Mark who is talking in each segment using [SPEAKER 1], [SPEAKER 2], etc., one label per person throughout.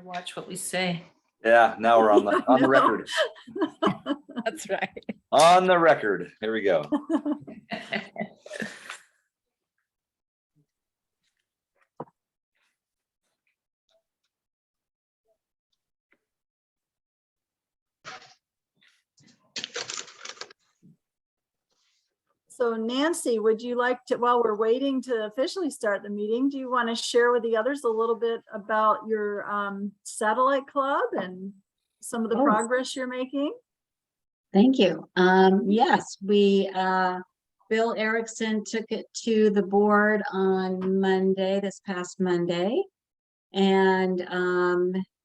[SPEAKER 1] Watch what we say.
[SPEAKER 2] Yeah, now we're on the record.
[SPEAKER 1] That's right.
[SPEAKER 2] On the record. Here we go.
[SPEAKER 3] So Nancy, would you like to, while we're waiting to officially start the meeting, do you want to share with the others a little bit about your satellite club and some of the progress you're making?
[SPEAKER 4] Thank you. Yes, Bill Erickson took it to the board on Monday, this past Monday, and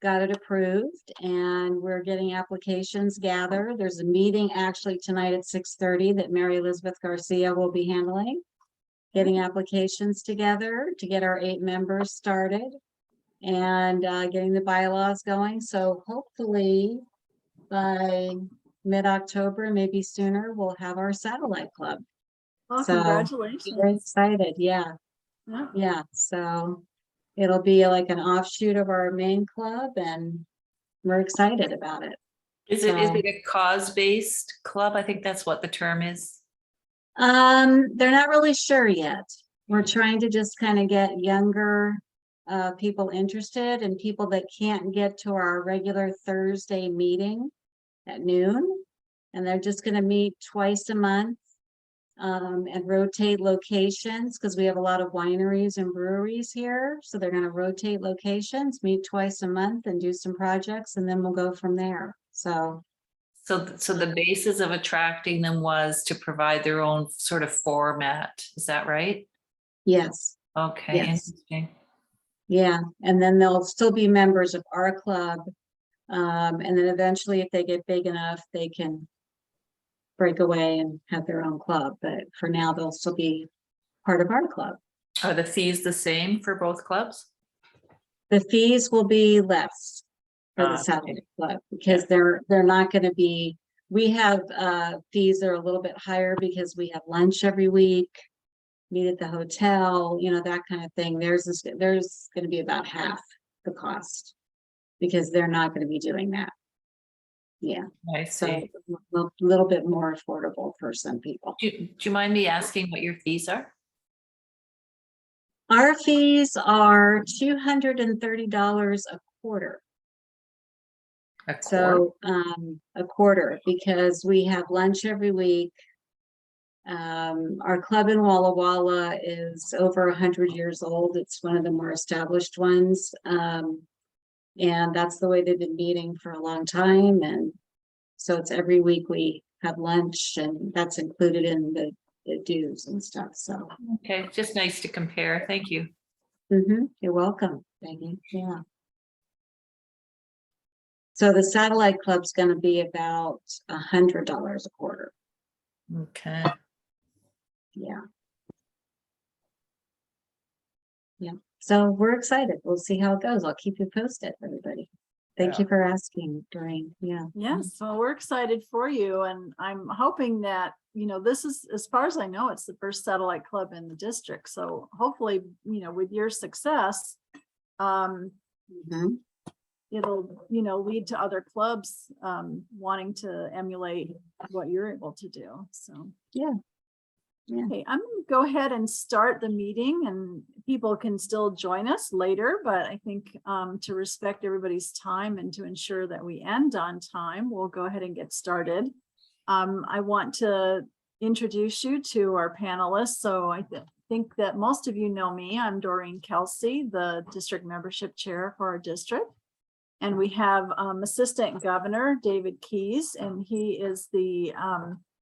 [SPEAKER 4] got it approved, and we're getting applications gathered. There's a meeting actually tonight at 6:30 that Mary Elizabeth Garcia will be handling, getting applications together to get our 8 members started and getting the bylaws going. So hopefully by mid-October, maybe sooner, we'll have our satellite club.
[SPEAKER 3] Well,
[SPEAKER 4] So,
[SPEAKER 3] congratulations.
[SPEAKER 4] Very excited. Yeah. So it'll be like an offshoot of our main club, and we're excited about it.
[SPEAKER 1] Is it a cause-based club? I think that's what the term is.
[SPEAKER 4] They're not really sure yet. We're trying to just kind of get younger people interested, and people that can't get to our regular Thursday meeting at noon, and they're just going to meet twice a month and rotate locations, because we have a lot of wineries and breweries here. So they're going to rotate locations, meet twice a month and do some projects, and then we'll go from there. So
[SPEAKER 1] the basis of attracting them was to provide their own sort of format. Is that right?
[SPEAKER 4] yes.
[SPEAKER 1] Okay.
[SPEAKER 4] Yes.
[SPEAKER 1] Interesting.
[SPEAKER 4] Yeah. And then they'll still be members of our club. And then eventually, if they get big enough, they can break away and have their own club. But for now, they'll still be part of our club.
[SPEAKER 1] Are the fees the same for both clubs?
[SPEAKER 4] The fees will be less for the
[SPEAKER 1] Okay.
[SPEAKER 4] satellite club, because they're not going to be. We have fees that are a little bit higher because we have lunch every week, meet at the hotel, that kind of thing. There's going to be about half the cost, because they're not going to be doing that. Yeah.
[SPEAKER 1] I see.
[SPEAKER 4] So a little bit more affordable for some people.
[SPEAKER 1] Do you mind me asking what your fees are?
[SPEAKER 4] Our fees are $230 a quarter. So a quarter, because we have lunch every week. Our club in Walla Walla is over 100 years old. It's one of the more established ones. And that's the way they've been meeting for a long time. And so it's every week we have lunch, and that's included in the dues and stuff. So
[SPEAKER 1] okay, just nice to compare. Thank you.
[SPEAKER 4] You're welcome. Thank you. Yeah. So the satellite club's going to be about $100 a quarter.
[SPEAKER 1] Okay.
[SPEAKER 4] Yeah. Yeah. So we're excited. We'll see how it goes. I'll keep you posted, everybody. Thank you for asking, Doreen. Yeah.
[SPEAKER 3] Yes, well, we're excited for you, and I'm hoping that, this is, as far as I know, it's the first satellite club in the district. So hopefully, with your success, it'll, lead to other clubs wanting to emulate what you're able to do. So
[SPEAKER 4] Yeah.
[SPEAKER 3] Okay, I'm going to go ahead and start the meeting, and people can still join us later, but I think to respect everybody's time and to ensure that we end on time, we'll go ahead and get started. I want to introduce you to our panelists. So I think that most of you know me. I'm Doreen Kelsey, the district membership chair for our district. And we have Assistant Governor David Keys, and he is the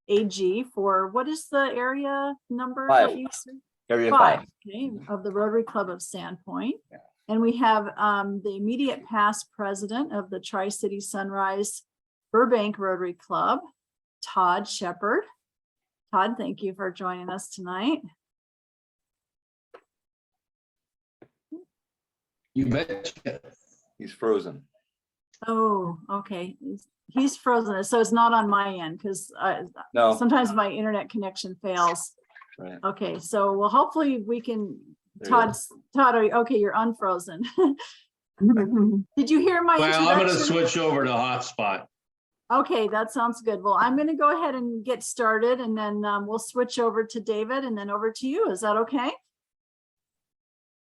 [SPEAKER 3] AG for, what is the area number?
[SPEAKER 2] 5.
[SPEAKER 3] That you said?
[SPEAKER 2] Area 5.
[SPEAKER 3] Okay, of the Rotary Club of Sandpoint. Yeah. And we have the immediate past president of the Tri-City Sunrise Burbank Rotary Club, Todd Shepard. Todd, thank you for joining us tonight.
[SPEAKER 5] You betcha.
[SPEAKER 2] He's frozen.
[SPEAKER 3] Oh, okay. He's frozen. So it's not on my end, because
[SPEAKER 2] No.
[SPEAKER 3] sometimes my internet connection fails.
[SPEAKER 2] Right.
[SPEAKER 3] Okay, so well, hopefully we can.
[SPEAKER 2] There you
[SPEAKER 3] Todd, are you okay? You're unfrozen. Did you hear my
[SPEAKER 5] Well, I'm gonna
[SPEAKER 3] introduction?
[SPEAKER 5] switch over to hotspot.
[SPEAKER 3] Okay, that sounds good. Well, I'm going to go ahead and get started, and then we'll switch over to David and then over to you. Is that okay?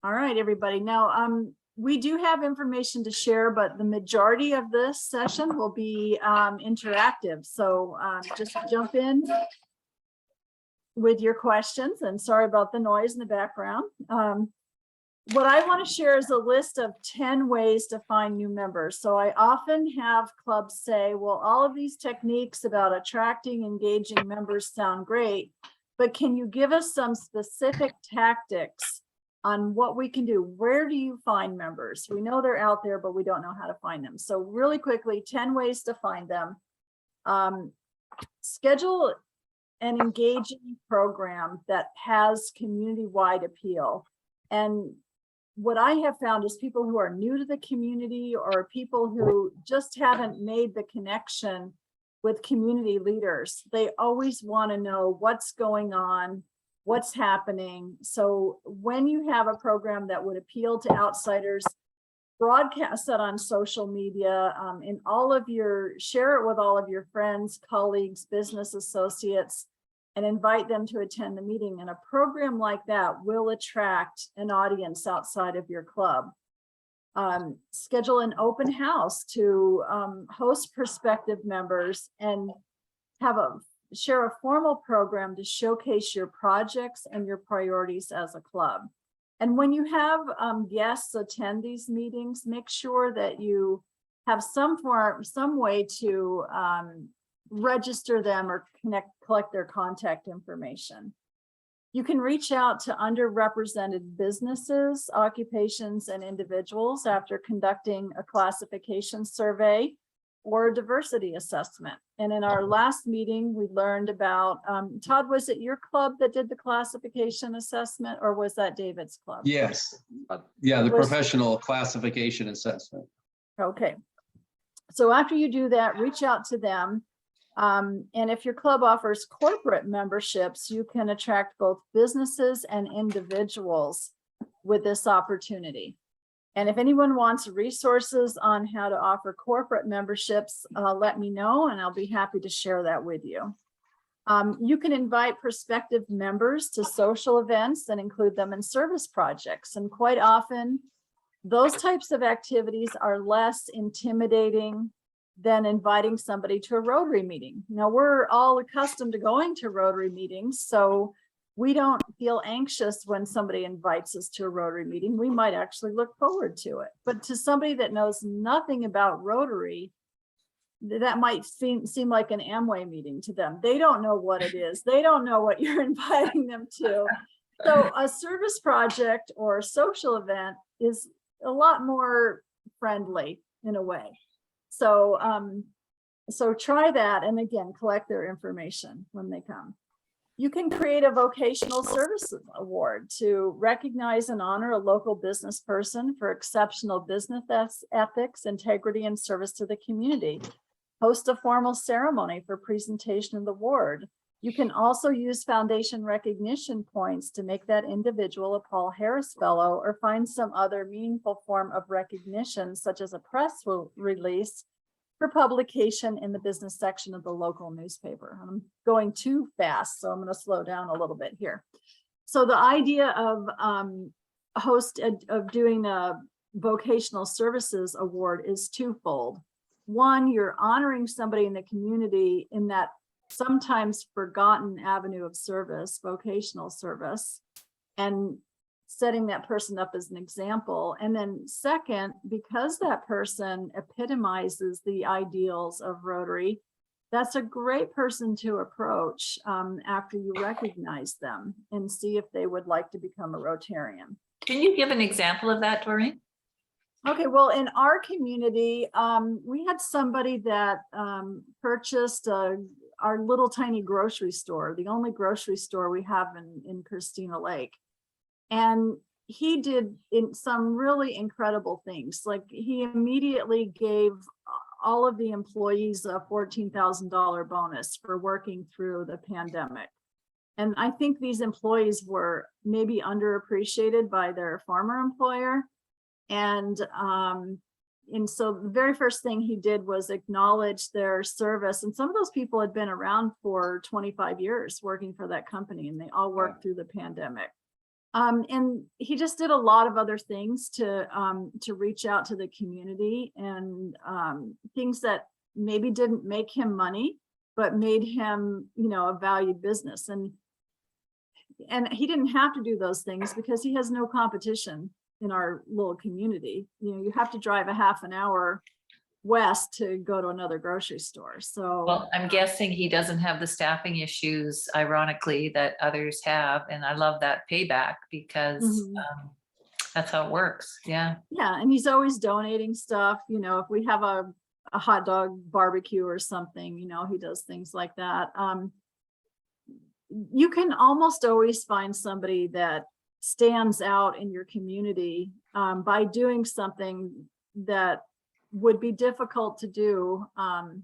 [SPEAKER 3] All right, everybody. Now, we do have information to share, but the majority of this session will be interactive. So just jump in with your questions, and sorry about the noise in the background. What I want to share is a list of 10 ways to find new members. So I often have clubs say, well, all of these techniques about attracting, engaging members sound great, but can you give us some specific tactics on what we can do? Where do you find members? We know they're out there, but we don't know how to find them. So really quickly, 10 ways to find them. Schedule an engaging program that has community-wide appeal. And what I have found is people who are new to the community or people who just haven't made the connection with community leaders, they always want to know what's going on, what's happening. So when you have a program that would appeal to outsiders, broadcast that on social media, share it with all of your friends, colleagues, business associates, and invite them to attend the meeting. And a program like that will attract an audience outside of your club. Schedule an open house to host prospective members and share a formal program to showcase your projects and your priorities as a club. And when you have guests attend these meetings, make sure that you have some way to register them or collect their contact information. You can reach out to underrepresented businesses, occupations, and individuals after conducting a classification survey or a diversity assessment. And in our last meeting, we learned about, Todd, was it your club that did the classification assessment, or was that David's club?
[SPEAKER 5] Yes. Yeah, the professional classification assessment.
[SPEAKER 3] Okay. So after you do that, reach out to them. And if your club offers corporate memberships, you can attract both businesses and individuals with this opportunity. And if anyone wants resources on how to offer corporate memberships, let me know and I'll be happy to share that with you. You can invite prospective members to social events and include them in service projects. And quite often, those types of activities are less intimidating than inviting somebody to a Rotary meeting. Now, we're all accustomed to going to Rotary meetings, so we don't feel anxious when somebody invites us to a Rotary meeting. We might actually look forward to it. But to somebody that knows nothing about Rotary, that might seem like an Amway meeting to them. They don't know what it is. They don't know what you're inviting them to. So a service project or a social event is a lot more friendly in a way. So, so try that, and again, collect their information when they come. You can create a vocational services award to recognize and honor a local business person for exceptional business ethics, integrity, and service to the community. Host a formal ceremony for presentation of the award. You can also use foundation recognition points to make that individual a Paul Harris Fellow or find some other meaningful form of recognition, such as a press release for publication in the business section of the local newspaper. I'm going too fast, so I'm going to slow down a little bit here. So the idea of doing a vocational services award is twofold. One, you're honoring somebody in the community in that sometimes forgotten avenue of service, vocational service, and setting that person up as an example. And then second, because that person epitomizes the ideals of Rotary, that's a great person to approach after you recognize them and see if they would like to become a Rotarian.
[SPEAKER 1] Can you give an example of that, Doreen?
[SPEAKER 3] Okay, well, in our community, we had somebody that purchased our little tiny grocery store, the only grocery store we have in Christina Lake. And he did some really incredible things. Like, he immediately gave all of the employees a $14,000 bonus for working through the pandemic. And I think these employees were maybe underappreciated by their former employer. And so the very first thing he did was acknowledge their service. And some of those people had been around for 25 years working for that company, and they all worked through the pandemic. And he just did a lot of other things to reach out to the community, and things that maybe didn't make him money, but made him, a valued business. And he didn't have to do those things because he has no competition in our little community. You have to drive a half an hour west to go to another grocery store. So,
[SPEAKER 1] Well, I'm guessing he doesn't have the staffing issues, ironically, that others have. And I love that payback because
[SPEAKER 3] Mhm.
[SPEAKER 1] that's how it works. Yeah.
[SPEAKER 3] yeah, and he's always donating stuff. If we have a hot dog barbecue or something, he does things like that. You can almost always find somebody that stands out in your community by doing something that would be difficult to do, and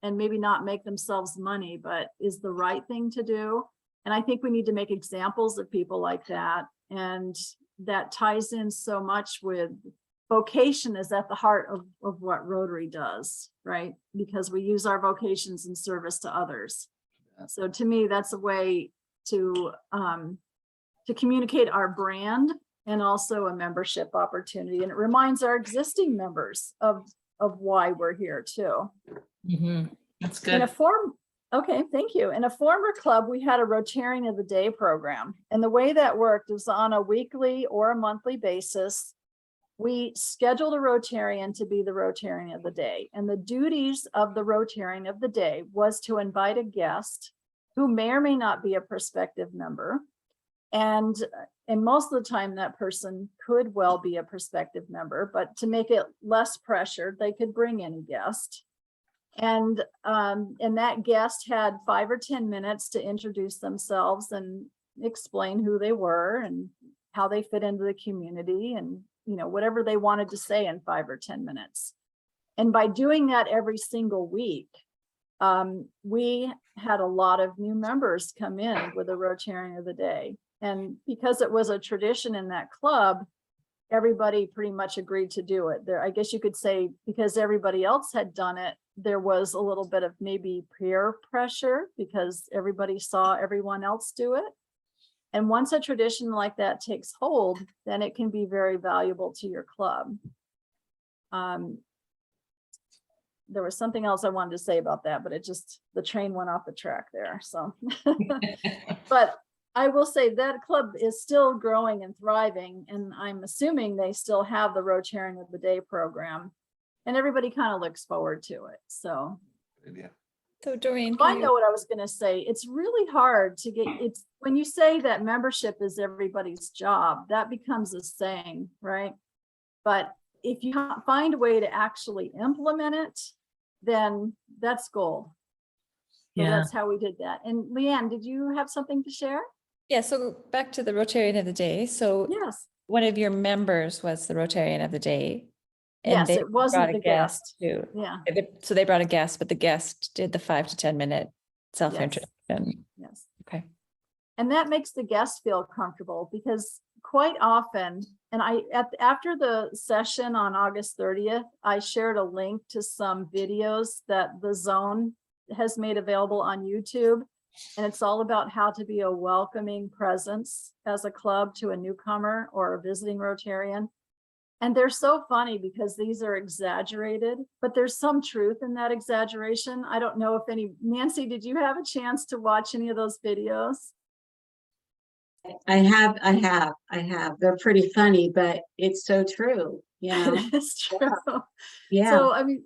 [SPEAKER 3] maybe not make themselves money, but is the right thing to do. And I think we need to make examples of people like that. And that ties in so much with vocation is at the heart of what Rotary does, right? Because we use our vocations in service to others. So to me, that's a way to communicate our brand and also a membership opportunity. And it reminds our existing members of why we're here too.
[SPEAKER 1] Mhm. That's
[SPEAKER 3] In a
[SPEAKER 1] good.
[SPEAKER 3] Okay, thank you. In a former club, we had a Rotarian of the Day program. And the way that worked was on a weekly or a monthly basis. We scheduled a Rotarian to be the Rotarian of the Day. And the duties of the Rotarian of the Day was to invite a guest who may or may not be a prospective member. And most of the time that person could well be a prospective member, but to make it less pressured, they could bring in a guest. And that guest had 5 or 10 minutes to introduce themselves and explain who they were and how they fit into the community, and whatever they wanted to say in 5 or 10 minutes. And by doing that every single week, we had a lot of new members come in with a Rotarian of the Day. And because it was a tradition in that club, everybody pretty much agreed to do it. I guess you could say, because everybody else had done it, there was a little bit of maybe peer pressure because everybody saw everyone else do it. And once a tradition like that takes hold, then it can be very valuable to your club. There was something else I wanted to say about that, but the train went off the track there. So, but I will say that club is still growing and thriving, and I'm assuming they still have the Rotarian of the Day program, and everybody kind of looks forward to it. So,
[SPEAKER 2] Yeah.
[SPEAKER 6] So Doreen,
[SPEAKER 3] I know what I was going to say. It's really hard to get. It's when you say that membership is everybody's job, that becomes a saying, right? But if you find a way to actually implement it, then that's gold. So
[SPEAKER 1] Yeah.
[SPEAKER 3] that's how we did that. And Leanne, did you have something to share?
[SPEAKER 6] yeah, so back to the Rotarian of the Day. So
[SPEAKER 3] Yes.
[SPEAKER 6] one of your members was the Rotarian of the Day. And
[SPEAKER 3] Yes,
[SPEAKER 6] they
[SPEAKER 3] it wasn't
[SPEAKER 6] brought a
[SPEAKER 3] the guest.
[SPEAKER 6] too.
[SPEAKER 3] Yeah.
[SPEAKER 6] So they brought a guest, but the guest did the 5 to 10 minute self-introduction.
[SPEAKER 3] Yes.
[SPEAKER 6] Okay.
[SPEAKER 3] And that makes the guest feel comfortable, because quite often, and after the session on August 30th, I shared a link to some videos that the Zone has made available on YouTube. And it's all about how to be a welcoming presence as a club to a newcomer or a visiting Rotarian. And they're so funny because these are exaggerated, but there's some truth in that exaggeration. I don't know if Nancy, did you have a chance to watch any of those videos?
[SPEAKER 4] I have. They're pretty funny, but it's so true.
[SPEAKER 3] It's true.
[SPEAKER 4] Yeah.
[SPEAKER 3] So, I mean,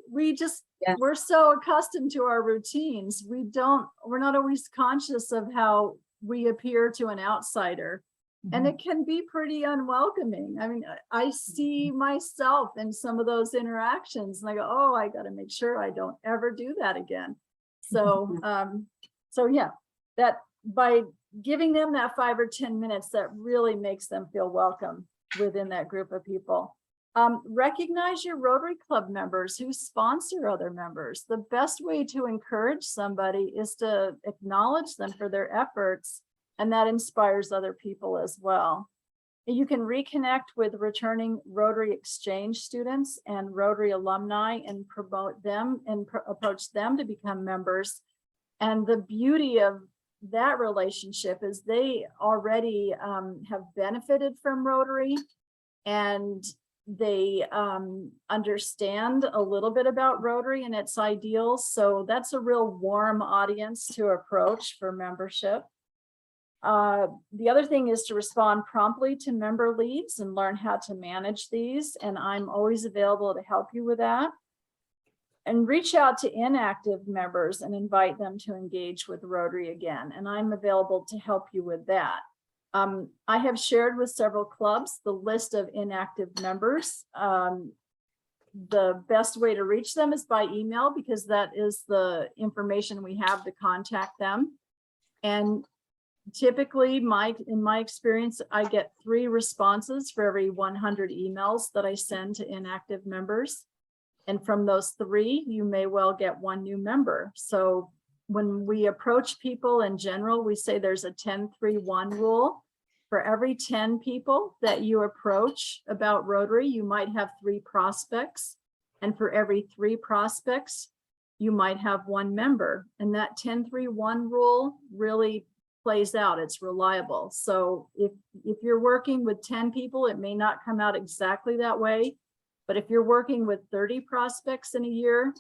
[SPEAKER 4] Yeah.
[SPEAKER 3] we're so accustomed to our routines. We're not always conscious of how we appear to an outsider. And it can be pretty unwelcoming. I mean, I see myself in some of those interactions and I go, oh, I got to make sure I don't ever do that again. So, yeah, that by giving them that 5 or 10 minutes, that really makes them feel welcome within that group of people. Recognize your Rotary Club members who sponsor other members. The best way to encourage somebody is to acknowledge them for their efforts, and that inspires other people as well. You can reconnect with returning Rotary Exchange students and Rotary alumni and promote them and approach them to become members. And the beauty of that relationship is they already have benefited from Rotary, and they understand a little bit about Rotary and its ideals. So that's a real warm audience to approach for membership. The other thing is to respond promptly to member leads and learn how to manage these. And I'm always available to help you with that. And reach out to inactive members and invite them to engage with Rotary again. And I'm available to help you with that. I have shared with several clubs the list of inactive members. The best way to reach them is by email, because that is the information we have to contact them. And typically, in my experience, I get 3 responses for every 100 emails that I send to inactive members. And from those 3, you may well get 1 new member. So when we approach people in general, we say there's a 10-3-1 rule. For every 10 people that you approach about Rotary, you might have 3 prospects. And for every 3 prospects, you might have 1 member. And that 10-3-1 rule really plays out. It's reliable. So if you're working with 10 people, it may not come out exactly that way. But if you're working with 30 prospects in a year,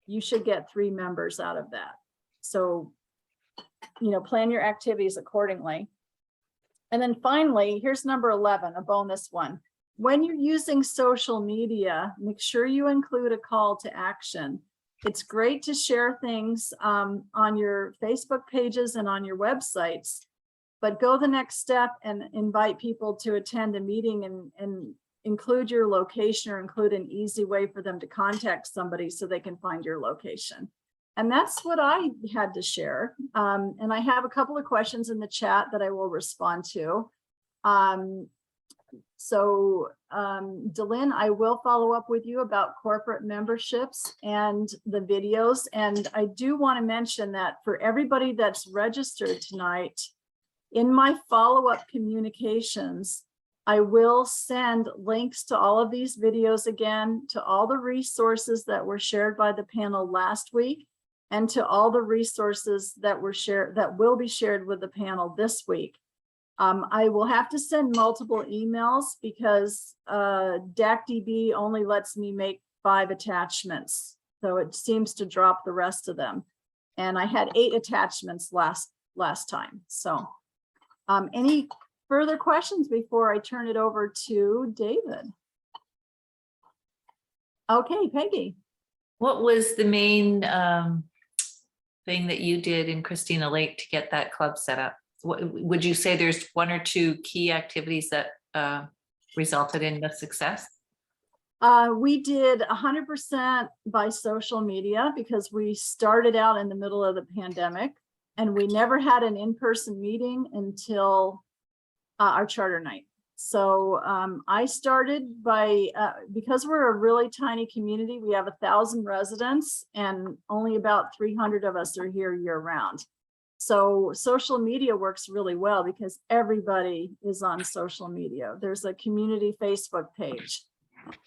[SPEAKER 3] you should get 3 members out of that. So, plan your activities accordingly. And then finally, here's number 11, a bonus one. When you're using social media, make sure you include a call to action. It's great to share things on your Facebook pages and on your websites, but go the next step and invite people to attend a meeting and include your location, or include an easy way for them to contact somebody so they can find your location. And that's what I had to share. And I have a couple of questions in the chat that I will respond to. Delynn, I will follow up with you about corporate memberships and the videos. And I do want to mention that for everybody that's registered tonight, in my follow-up communications, I will send links to all of these videos again, to all the resources that were shared by the panel last week, and to all the resources that were shared, that will be shared with the panel this week. I will have to send multiple emails because DACDB only lets me make 5 attachments. So it seems to drop the rest of them. And I had 8 attachments last time. So any further questions before I turn it over to David? Okay, Peggy.
[SPEAKER 1] What was the main thing that you did in Christina Lake to get that club set up? Would you say there's 1 or 2 key activities that resulted in the success?
[SPEAKER 3] We did 100% by social media because we started out in the middle of the pandemic, and we never had an in-person meeting until our charter night. So I started by, because we're a really tiny community, we have 1,000 residents and only about 300 of us are here year round. So social media works really well because everybody is on social media. There's a community Facebook page.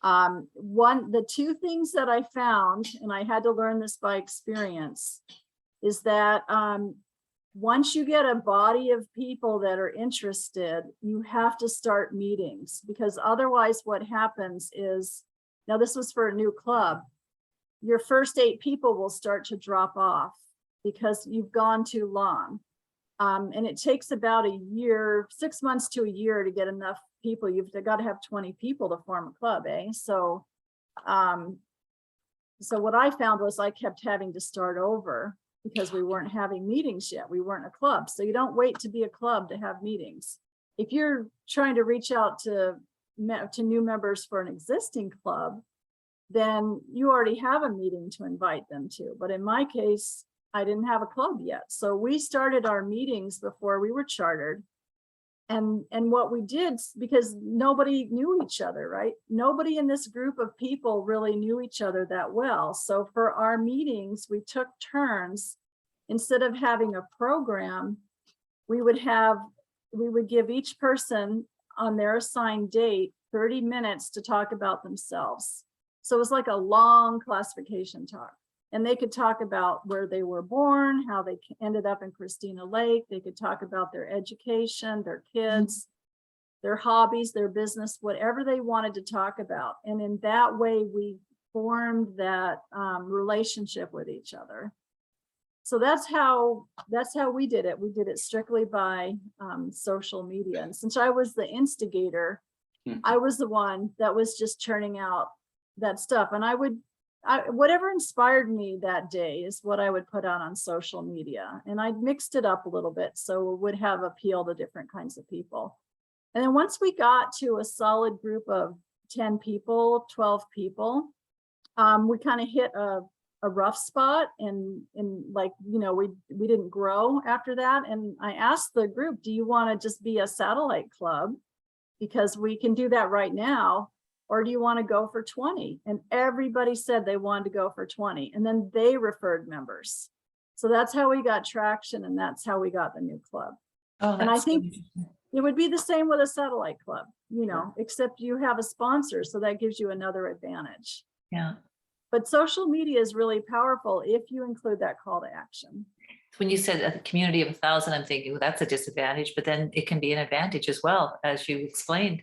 [SPEAKER 3] The 2 things that I found, and I had to learn this by experience, is that once you get a body of people that are interested, you have to start meetings, because otherwise what happens is, now this was for a new club, your first 8 people will start to drop off because you've gone too long. And it takes about a year, 6 months to a year to get enough people. You've got to have 20 people to form a club, eh? So what I found was I kept having to start over because we weren't having meetings yet. We weren't a club. So you don't wait to be a club to have meetings. If you're trying to reach out to new members for an existing club, then you already have a meeting to invite them to. But in my case, I didn't have a club yet. So we started our meetings before we were chartered. And what we did, because nobody knew each other, right? Nobody in this group of people really knew each other that well. So for our meetings, we took turns. Instead of having a program, we would give each person on their assigned date, 30 minutes to talk about themselves. So it was like a long classification talk. And they could talk about where they were born, how they ended up in Christina Lake. They could talk about their education, their kids, their hobbies, their business, whatever they wanted to talk about. And in that way, we formed that relationship with each other. So that's how we did it. We did it strictly by social media. And since I was the instigator, I was the one that was just churning out that stuff. And whatever inspired me that day is what I would put out on social media. And I mixed it up a little bit so it would have appeal to different kinds of people. And then once we got to a solid group of 10 people, 12 people, we kind of hit a rough spot and like, you know, we didn't grow after that. And I asked the group, do you want to just be a satellite club? Because we can do that right now. Or do you want to go for 20? And everybody said they wanted to go for 20. And then they referred members. So that's how we got traction. And that's how we got the new club.
[SPEAKER 1] Oh,
[SPEAKER 3] And I
[SPEAKER 1] that's
[SPEAKER 3] think
[SPEAKER 1] good.
[SPEAKER 3] it would be the same with a satellite club, you know, except you have a sponsor. So that gives you another advantage.
[SPEAKER 1] Yeah.
[SPEAKER 3] But social media is really powerful if you include that call to action.
[SPEAKER 1] When you said a community of 1,000, I'm thinking, well, that's a disadvantage, but then it can be an advantage as well, as you explained.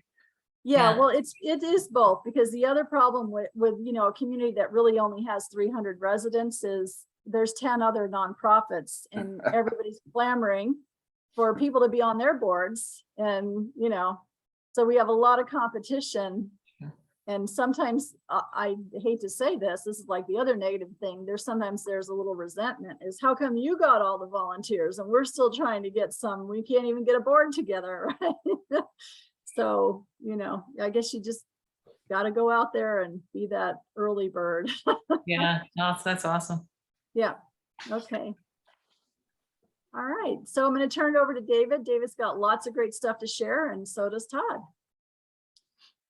[SPEAKER 3] Yeah,
[SPEAKER 1] Yeah.
[SPEAKER 3] well, it is both, because the other problem with you know, a community that really only has 300 residents is there's 10 other nonprofits and everybody's clamoring for people to be on their boards. And, you know, so we have a lot of competition. And sometimes I hate to say this is like the other negative thing. There's a little resentment is how come you got all the volunteers and we're still trying to get some, we can't even get a board together, right? So, you know, I guess you just got to go out there and be that early bird.
[SPEAKER 1] Yeah, no, that's awesome.
[SPEAKER 3] Yeah. Okay. All right. So I'm going to turn it over to David. David's got lots of great stuff to share, and so does Todd.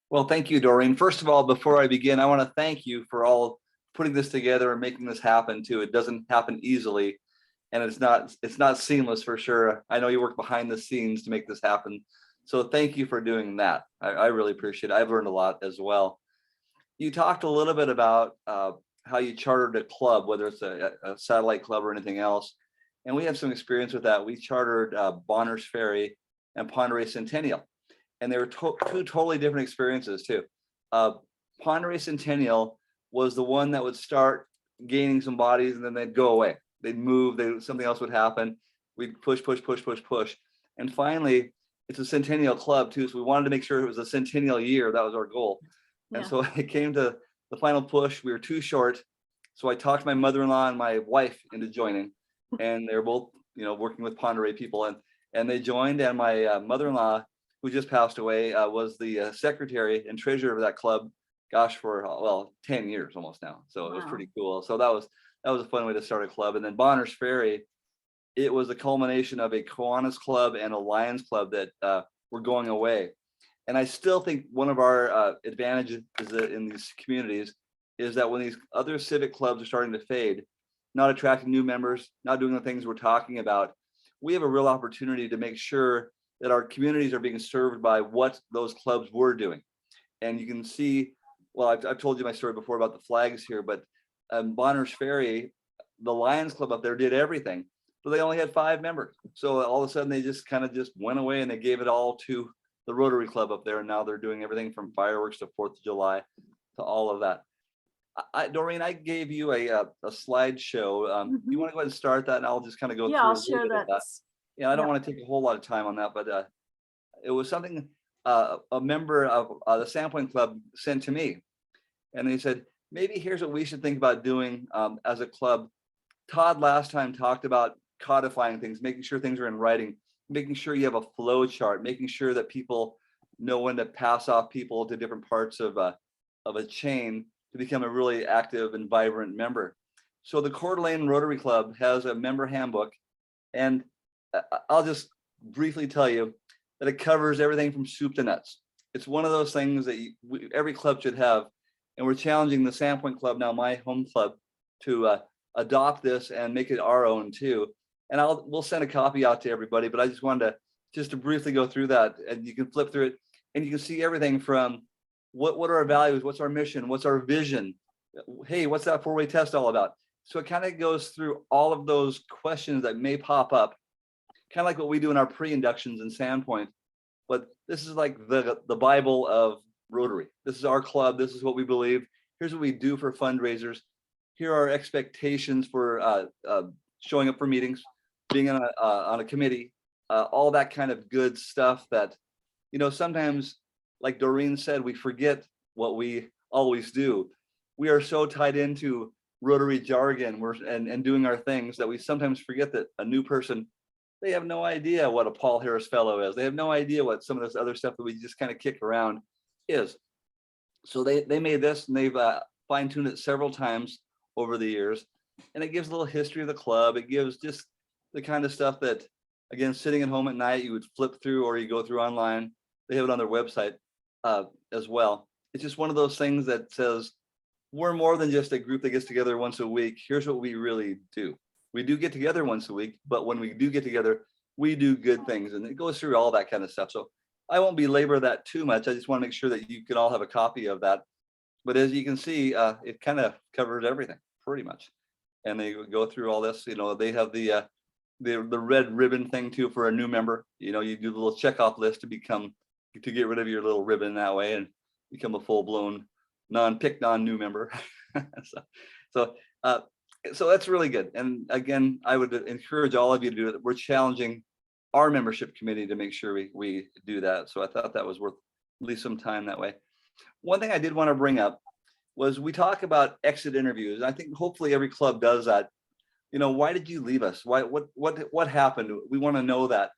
[SPEAKER 2] Well, thank you, Doreen. First of all, before I begin, I want to thank you for all putting this together and making this happen too. It doesn't happen easily, and it's not seamless for sure. I know you work behind the scenes to make this happen. So thank you for doing that. I really appreciate it. I've learned a lot as well. You talked a little bit about how you chartered a club, whether it's a satellite club or anything else. And we have some experience with that. We chartered Bonners Ferry and Ponderay Centennial. And they were two totally different experiences too. Ponderay Centennial was the one that would start gaining some bodies and then they'd go away. They'd move, something else would happen. We'd push. And finally, it's a centennial club too. So we wanted to make sure it was a centennial year. That was our goal.
[SPEAKER 3] Yeah.
[SPEAKER 2] And so it came to the final push. We were too short. So I talked my mother-in-law and my wife into joining. And they're both, you know, working with Ponderay people. And they joined. And my mother-in-law, who just passed away, was the secretary and treasurer of that club, gosh, for, well, 10 years almost now. So it was pretty cool. So that was a fun way to start a club. And then Bonners Ferry, it was the culmination of a Kiwanis club and a Lions club that were going away. And I still think one of our advantages in these communities is that when these other civic clubs are starting to fade, not attracting new members, not doing the things we're talking about, we have a real opportunity to make sure that our communities are being served by what those clubs were doing. And you can see, well, I've told you my story before about the flags here, but Bonners Ferry, the Lions Club up there did everything, but they only had 5 members. So all of a sudden they just kind of just went away and they gave it all to the Rotary Club up there. And now they're doing everything from fireworks to 4th of July to all of that. Doreen, I gave you a slideshow. You want to go ahead and start that and I'll just kind of go through
[SPEAKER 3] Yeah, I'll
[SPEAKER 2] a little
[SPEAKER 3] share
[SPEAKER 2] bit of
[SPEAKER 3] that.
[SPEAKER 2] Yeah, I don't
[SPEAKER 3] Yeah.
[SPEAKER 2] want to take a whole lot of time on that, but it was something a member of the Sandpoint Club sent to me. And they said, maybe here's what we should think about doing as a club. Todd last time talked about codifying things, making sure things are in writing, making sure you have a flow chart, making sure that people know when to pass off people to different parts of a chain to become a really active and vibrant member. So the Coeur d'Alene Rotary Club has a member handbook, and I'll just briefly tell you that it covers everything from soup to nuts. It's one of those things that every club should have. And we're challenging the Sandpoint Club, now my home club, to adopt this and make it our own too. And we'll send a copy out to everybody, but I just wanted to briefly go through that, and you can flip through it. And you can see everything from what are our values, what's our mission, what's our vision, hey, what's that four-way test all about? So it kind of goes through all of those questions that may pop up, kind of like what we do in our pre-inductions in Sandpoint. But this is like the Bible of Rotary. This is our club. This is what we believe. Here's what we do for fundraisers. Here are expectations for showing up for meetings, being on a committee, all that kind of good stuff that, you know, sometimes, like Doreen said, we forget what we always do. We are so tied into Rotary jargon and doing our things that we sometimes forget that a new person, they have no idea what a Paul Harris Fellow is. They have no idea what some of this other stuff that we just kind of kick around is. So they made this, and they've fine-tuned it several times over the years. And it gives a little history of the club. It gives just the kind of stuff that, again, sitting at home at night, you would flip through or you go through online. They have it on their website as well. It's just one of those things that says, we're more than just a group that gets together once a week. Here's what we really do. We do get together once a week, but when we do get together, we do good things, and it goes through all that kind of stuff. So I won't belabor that too much. I just want to make sure that you can all have a copy of that. But as you can see, it kind of covers everything pretty much. And they go through all this. You know, they have the red ribbon thing too for a new member. You know, you do the little checkoff list to get rid of your little ribbon that way and become a full-blown non-new member. So that's really good. And again, I would encourage all of you to do it. We're challenging our membership committee to make sure we do that. So I thought that was worth at least some time that way. One thing I did want to bring up was we talk about exit interviews. I think hopefully every club does that. You know, why did you leave us? Why, what happened? We want to know that.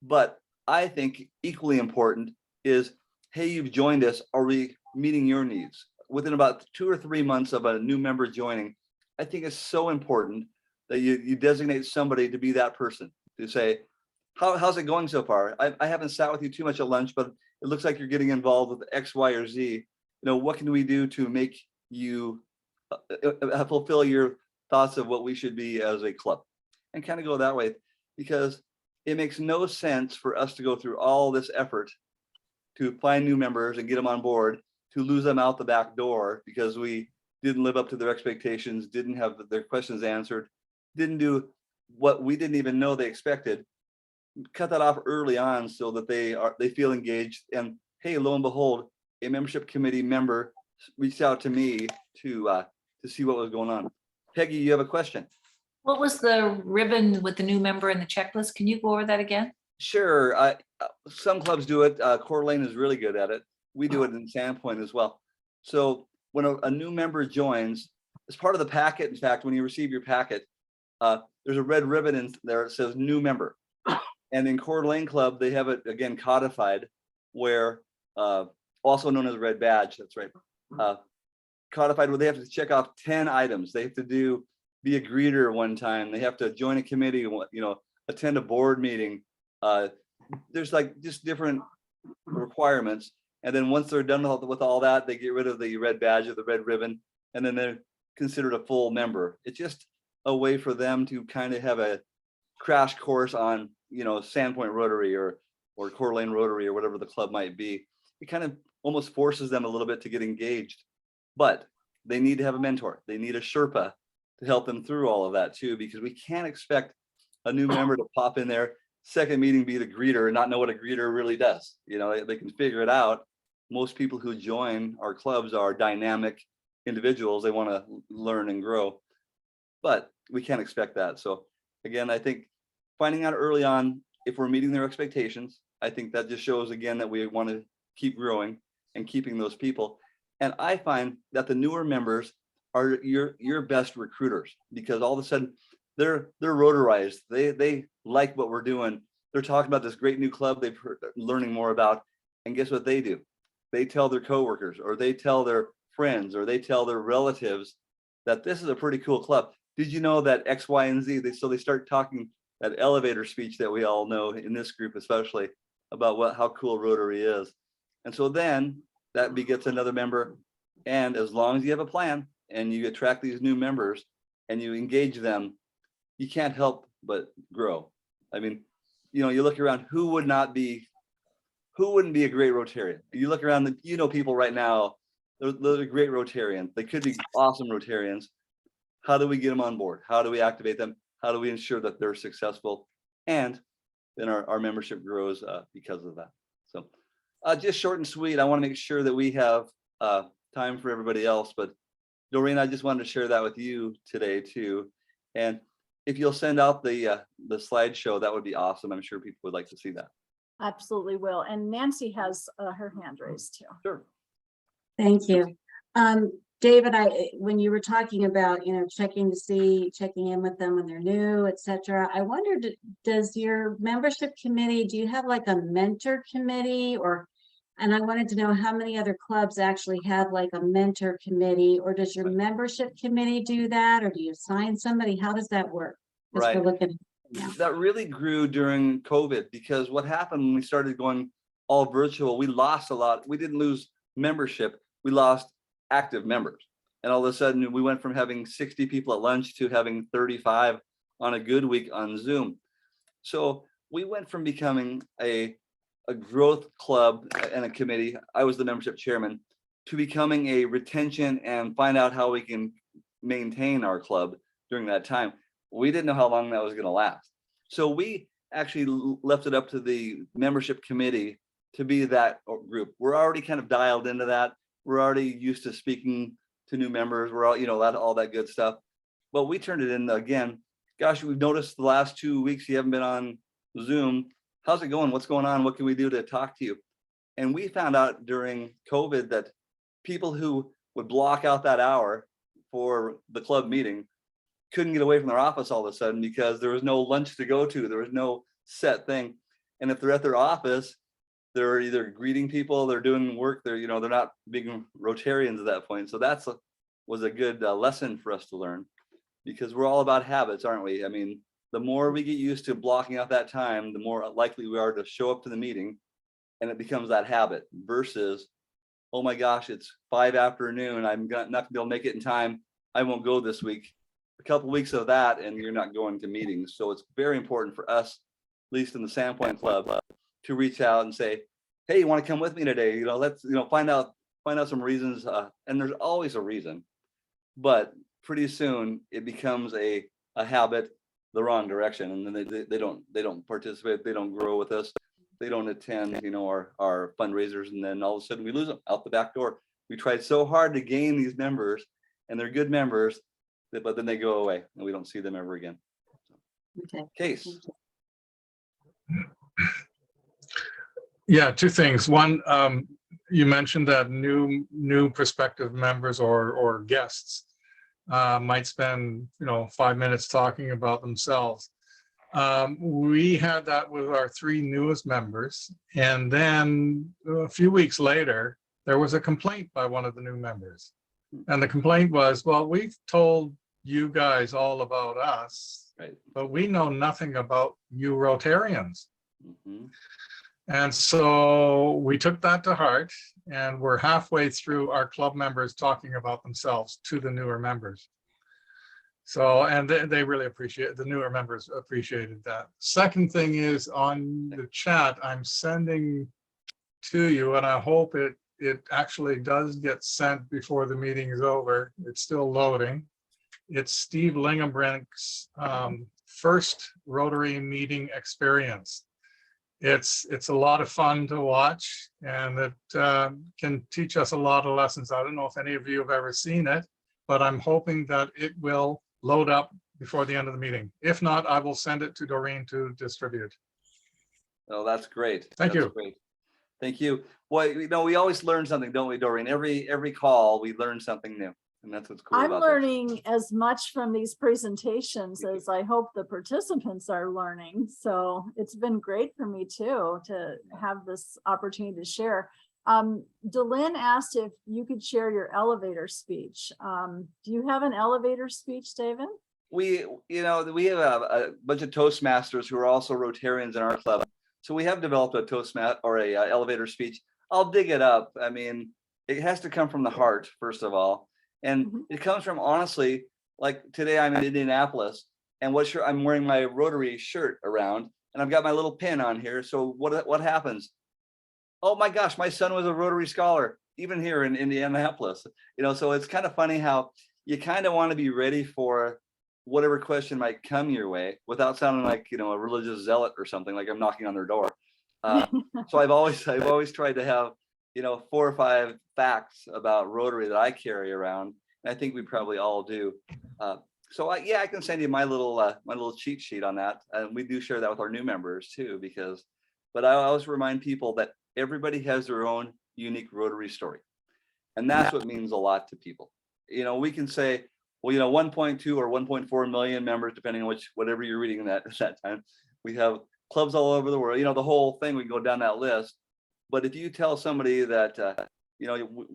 [SPEAKER 2] But I think equally important is, hey, you've joined us. Are we meeting your needs? Within about 2 or 3 months of a new member joining, I think it's so important that you designate somebody to be that person, to say, how's it going so far? I haven't sat with you too much at lunch, but it looks like you're getting involved with X, Y, or Z. You know, what can we do to make you fulfill your thoughts of what we should be as a club? And kind of go that way, because it makes no sense for us to go through all this effort to find new members and get them on board, to lose them out the back door because we didn't live up to their expectations, didn't have their questions answered, didn't do what we didn't even know they expected. Cut that off early on so that they feel engaged. And hey, lo and behold, a membership committee member reached out to me to see what was going on. Peggy, you have a question?
[SPEAKER 1] What was the ribbon with the new member in the checklist? Can you go over that again?
[SPEAKER 2] Sure. Some clubs do it. Coeur d'Alene is really good at it. We do it in Sandpoint as well. So when a new member joins, as part of the packet, in fact, when you receive your packet, there's a red ribbon in there that says new member. And in Coeur d'Alene Club, they have it again codified, where also known as a red badge. That's right. Codified where they have to check off 10 items. They have to be a greeter one time. They have to join a committee, you know, attend a board meeting. There's like just different requirements. And then once they're done with all that, they get rid of the red badge or the red ribbon, and then they're considered a full member. It's just a way for them to kind of have a crash course on, you know, Sandpoint Rotary or Coeur d'Alene Rotary or whatever the club might be. It kind of almost forces them a little bit to get engaged, but they need to have a mentor. They need a Sherpa to help them through all of that too, because we can't expect a new member to pop in there, second meeting, be the greeter and not know what a greeter really does. You know, they can figure it out. Most people who join our clubs are dynamic individuals. They want to learn and grow, but we can't expect that. So again, I think finding out early on if we're meeting their expectations, I think that just shows again that we want to keep growing and keeping those people. And I find that the newer members are your best recruiters, because all of a sudden they're rotarized. They like what we're doing. They're talking about this great new club they've heard, learning more about. And guess what they do? They tell their coworkers, or they tell their friends, or they tell their relatives that this is a pretty cool club. Did you know that X, Y, and Z? So they start talking that elevator speech that we all know in this group, especially about how cool Rotary is. And so then that begets another member. And as long as you have a plan and you attract these new members and you engage them, you can't help but grow. I mean, you know, you look around, who would not be who wouldn't be a great Rotarian? You look around, people right now, those are great Rotarians. They could be awesome Rotarians. How do we get them on board? How do we activate them? How do we ensure that they're successful? And then our membership grows because of that. So just short and sweet. I want to make sure that we have time for everybody else. But Doreen, I just wanted to share that with you today too. And if you'll send out the slideshow, that would be awesome. I'm sure people would like to see that.
[SPEAKER 3] Absolutely will. And Nancy has her hand raised too.
[SPEAKER 2] Sure.
[SPEAKER 4] Thank you. David, when you were talking about, checking in with them when they're new, etc. I wondered, does your membership committee, do you have like a mentor committee and I wanted to know how many other clubs actually have like a mentor committee, or does your membership committee do that? Or do you assign somebody? How does that work?
[SPEAKER 2] Right.
[SPEAKER 4] We're looking, yeah.
[SPEAKER 2] That really grew during COVID, because what happened when we started going all virtual, we lost a lot. We didn't lose membership, we lost active members. And all of a sudden we went from having 60 people at lunch to having 35 on a good week on Zoom. So we went from becoming a growth club and a committee, I was the membership chairman, to becoming a retention and find out how we can maintain our club during that time. We didn't know how long that was going to last. So we actually left it up to the membership committee to be that group. We're already kind of dialed into that. We're already used to speaking to new members. We're all that good stuff. But we turned it into, again, gosh, we've noticed the last 2 weeks you haven't been on Zoom. How's it going? What's going on? What can we do to talk to you? And we found out during COVID that people who would block out that hour for the club meeting couldn't get away from their office all of a sudden because there was no lunch to go to. There was no set thing. And if they're at their office, they're either greeting people, they're doing work, they're not being Rotarians at that point. So was a good lesson for us to learn, because we're all about habits, aren't we? I mean, the more we get used to blocking out that time, the more likely we are to show up to the meeting, and it becomes that habit versus, oh my gosh, it's 5 afternoon, I'm not gonna be able to make it in time, I won't go this week. A couple of weeks of that and you're not going to meetings. So it's very important for us, at least in the Sandpoint Club, to reach out and say, hey, you want to come with me today? Let's find out some reasons. And there's always a reason, but pretty soon it becomes a habit, the wrong direction, and then they don't participate, they don't grow with us, they don't attend our fundraisers, and then all of a sudden we lose them out the back door. We tried so hard to gain these members, and they're good members, but then they go away and we don't see them ever again.
[SPEAKER 4] Okay.
[SPEAKER 2] Case.
[SPEAKER 7] Yeah, two things. One, you mentioned that new prospective members or guests might spend 5 minutes talking about themselves. We had that with our 3 newest members, and then a few weeks later there was a complaint by one of the new members, and the complaint was, well, we've told you guys all about us,
[SPEAKER 2] Right.
[SPEAKER 7] but we know nothing about you Rotarians.
[SPEAKER 2] Mm-hmm.
[SPEAKER 7] And so we took that to heart, and we're halfway through our club members talking about themselves to the newer members. So, and they really the newer members appreciated that. Second thing is, on the chat, I'm sending to you, and I hope it actually does get sent before the meeting is over. It's still loading. It's Steve Lingenbrink's first Rotary meeting experience. It's a lot of fun to watch, and it can teach us a lot of lessons. I don't know if any of you have ever seen it, but I'm hoping that it will load up before the end of the meeting. If not, I will send it to Doreen to distribute.
[SPEAKER 2] Oh, that's great.
[SPEAKER 7] Thank you.
[SPEAKER 2] Great. Thank you. Well, we always learn something, don't we, Doreen? Every call we learn something new, and that's what's cool
[SPEAKER 3] I'm
[SPEAKER 2] about
[SPEAKER 3] learning as much from these presentations as I hope the participants are learning. So it's been great for me too, to have this opportunity to share. Delynn asked if you could share your elevator speech. Do you have an elevator speech, David?
[SPEAKER 2] We have a bunch of Toastmasters who are also Rotarians in our club. So we have developed a Toastmaster or a elevator speech. I'll dig it up. I mean, it has to come from the heart, first of all. And it comes from, honestly, like today I'm in Indianapolis, and I'm wearing my Rotary shirt around, and I've got my little pin on here. So what happens? oh my gosh, my son was a Rotary Scholar, even here in Indianapolis. So it's kind of funny how you kind of want to be ready for whatever question might come your way without sounding like, a religious zealot or something, like I'm knocking on their door. So I've always tried to have, 4 or 5 facts about Rotary that I carry around. And I think we probably all do. So I can send you my little cheat sheet on that. And we do share that with our new members too, but I always remind people that everybody has their own unique Rotary story. And that's what means a lot to people. We can say, well, 1.2 or 1.4 million members, depending on whatever you're reading at that time. We have clubs all over the world, the whole thing, we can go down that list. But if you tell somebody that,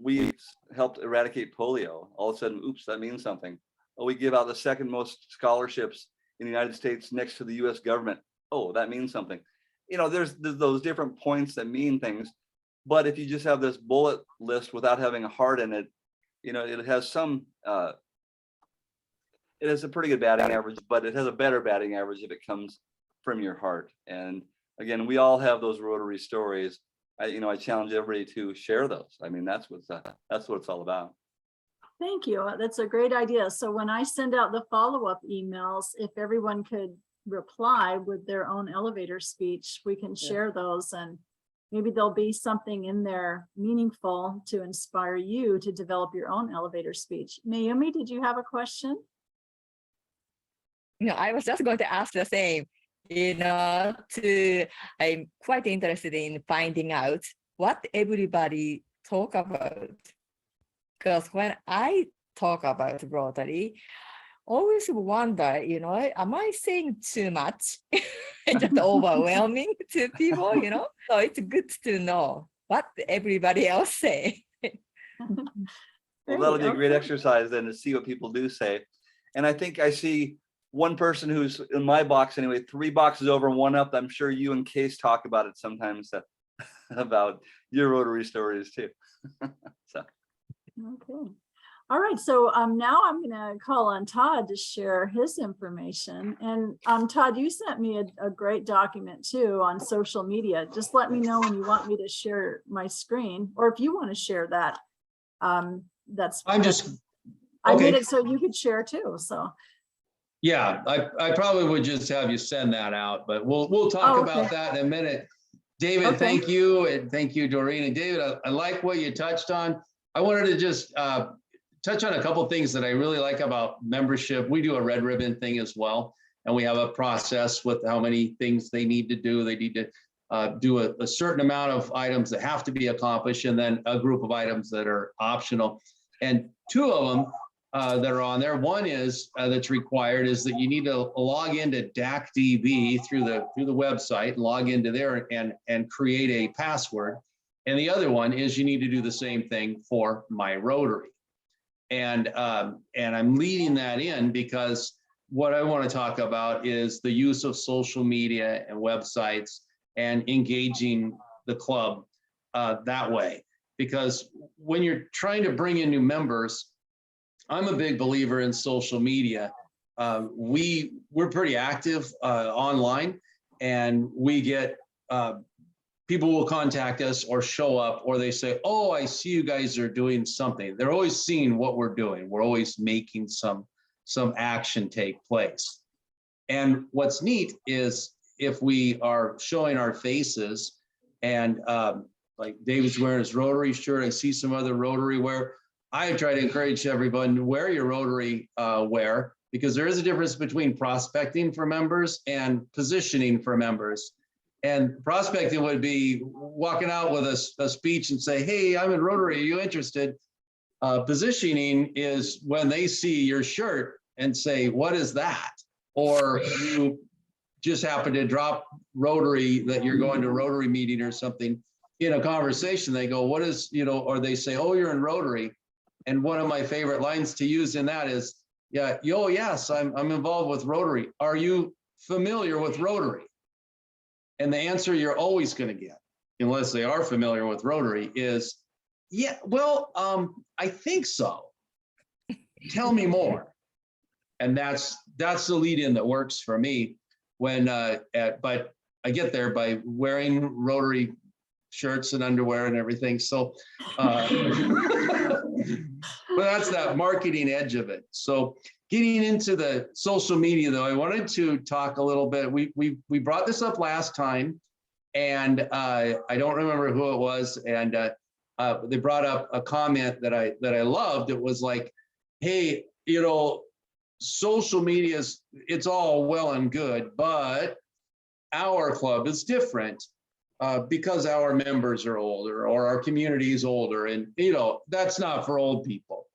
[SPEAKER 2] we helped eradicate polio, all of a sudden, oops, that means something. Oh, we give out the 2nd most scholarships in the United States next to the US government. Oh, that means something. There's those different points that mean things. But if you just have this bullet list without having a heart in it, it has it has a pretty good batting average, but it has a better batting average if it comes from your heart. And again, we all have those Rotary stories. I challenge everybody to share those. I mean, that's what it's all about.
[SPEAKER 3] Thank you. That's a great idea. So when I send out the follow-up emails, if everyone could reply with their own elevator speech, we can share those, and maybe there'll be something in there meaningful to inspire you to develop your own elevator speech. Naomi, did you have a question?
[SPEAKER 8] I was just going to ask the same, I'm quite interested in finding out what everybody talk about. Because when I talk about Rotary, always wonder, am I saying too much? Just overwhelming to people, So it's good to know what everybody else say.
[SPEAKER 2] Well, that'll be a great exercise then to see what people do say. And I think I see one person who's in my box anyway, 3 boxes over and 1 up. I'm sure you and Case talk about it sometimes, about your Rotary stories too. So.
[SPEAKER 3] Okay. All right. So now I'm going to call on Todd to share his information. And Todd, you sent me a great document too on social media. Just let me know when you want me to share my screen, or if you want to share that. That's
[SPEAKER 5] I'm just,
[SPEAKER 3] I made
[SPEAKER 5] okay.
[SPEAKER 3] it so you could share too. So
[SPEAKER 5] Yeah, I probably would just have you send that out, but we'll talk about that in a minute. David, thank you. And thank you, Doreen. And David, I like what you touched on. I wanted to just touch on a couple of things that I really like about membership. We do a red ribbon thing as well. And we have a process with how many things they need to do. They need to do a certain amount of items that have to be accomplished, and then a group of items that are optional. And 2 of them that are on there. One is that's required is that you need to log into DACDB through the website, log into there and create a password. And the other one is you need to do the same thing for My Rotary. And I'm leading that in because what I want to talk about is the use of social media and websites and engaging the club that way. Because when you're trying to bring in new members, I'm a big believer in social media. We're pretty active online, and we get people will contact us or show up, or they say, oh, I see you guys are doing something. They're always seeing what we're doing. We're always making some action take place. And what's neat is if we are showing our faces, and like David's wearing his Rotary shirt, I see some other Rotary wear. I try to encourage everyone to wear your Rotary wear, because there is a difference between prospecting for members and positioning for members. And prospecting would be walking out with a speech and say, hey, I'm in Rotary, are you interested? Positioning is when they see your shirt and say, what is that? Or you just happen to drop Rotary, that you're going to a Rotary meeting or something. In a conversation, they go, what is, or they say, oh, you're in Rotary. And one of my favorite lines to use in that is, yeah, yes, I'm involved with Rotary. Are you familiar with Rotary? And the answer you're always going to get, unless they are familiar with Rotary, is, yeah, well, I think so. Tell me more. And that's the lead in that works for me when, but I get there by wearing Rotary shirts and underwear and everything. So, but that's that marketing edge of it. So getting into the social media though, I wanted to talk a little bit. We brought this up last time, and I don't remember who it was. And they brought up a comment that I loved. It was like, hey, you know, social media is, it's all well and good, but our club is different because our members are older or our community is older, and you know, that's not for old people.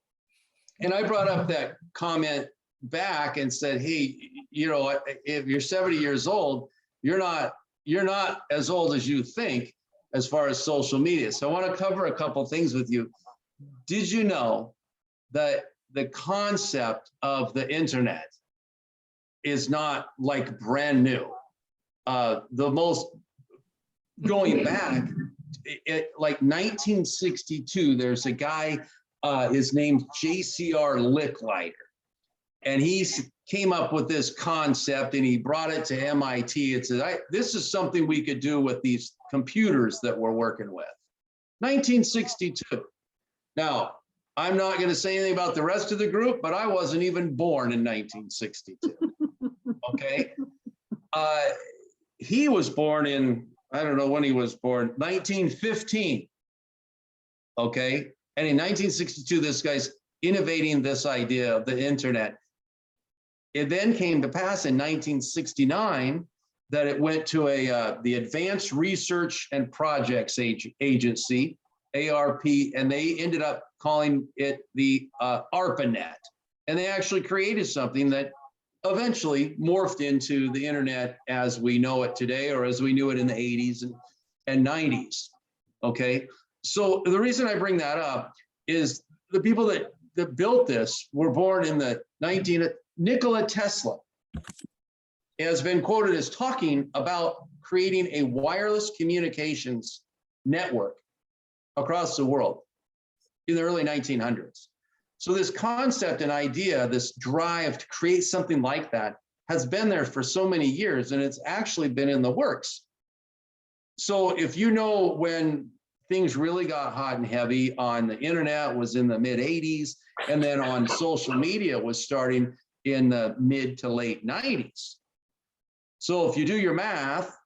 [SPEAKER 5] And I brought up that comment back and said, hey, you know, if you're 70 years old, you're not as old as you think as far as social media. So I want to cover a couple things with you. Did you know that the concept of the internet is not like brand new? The most going back, like 1962, there's a guy, his name's J.C.R. Licklider, and he came up with this concept and he brought it to MIT and said, this is something we could do with these computers that we're working with. 1962. Now, I'm not going to say anything about the rest of the group, but I wasn't even born in 1962. Okay. He was born in, I don't know when he was born, 1915. Okay. And in 1962, this guy's innovating this idea of the internet. It then came to pass in 1969 that it went to the Advanced Research and Projects Agency, ARP, and they ended up calling it the ARPANET. And they actually created something that eventually morphed into the internet as we know it today, or as we knew it in the 80s and 90s. Okay, so the reason I bring that up is the people that built this were born in the Nikola Tesla has been quoted as talking about creating a wireless communications network across the world in the early 1900s. So this concept and idea, this drive to create something like that, has been there for so many years, and it's actually been in the works. So if you know when things really got hot and heavy on the internet was in the mid 80s, and then on social media was starting in the mid to late 90s. So if you do your math,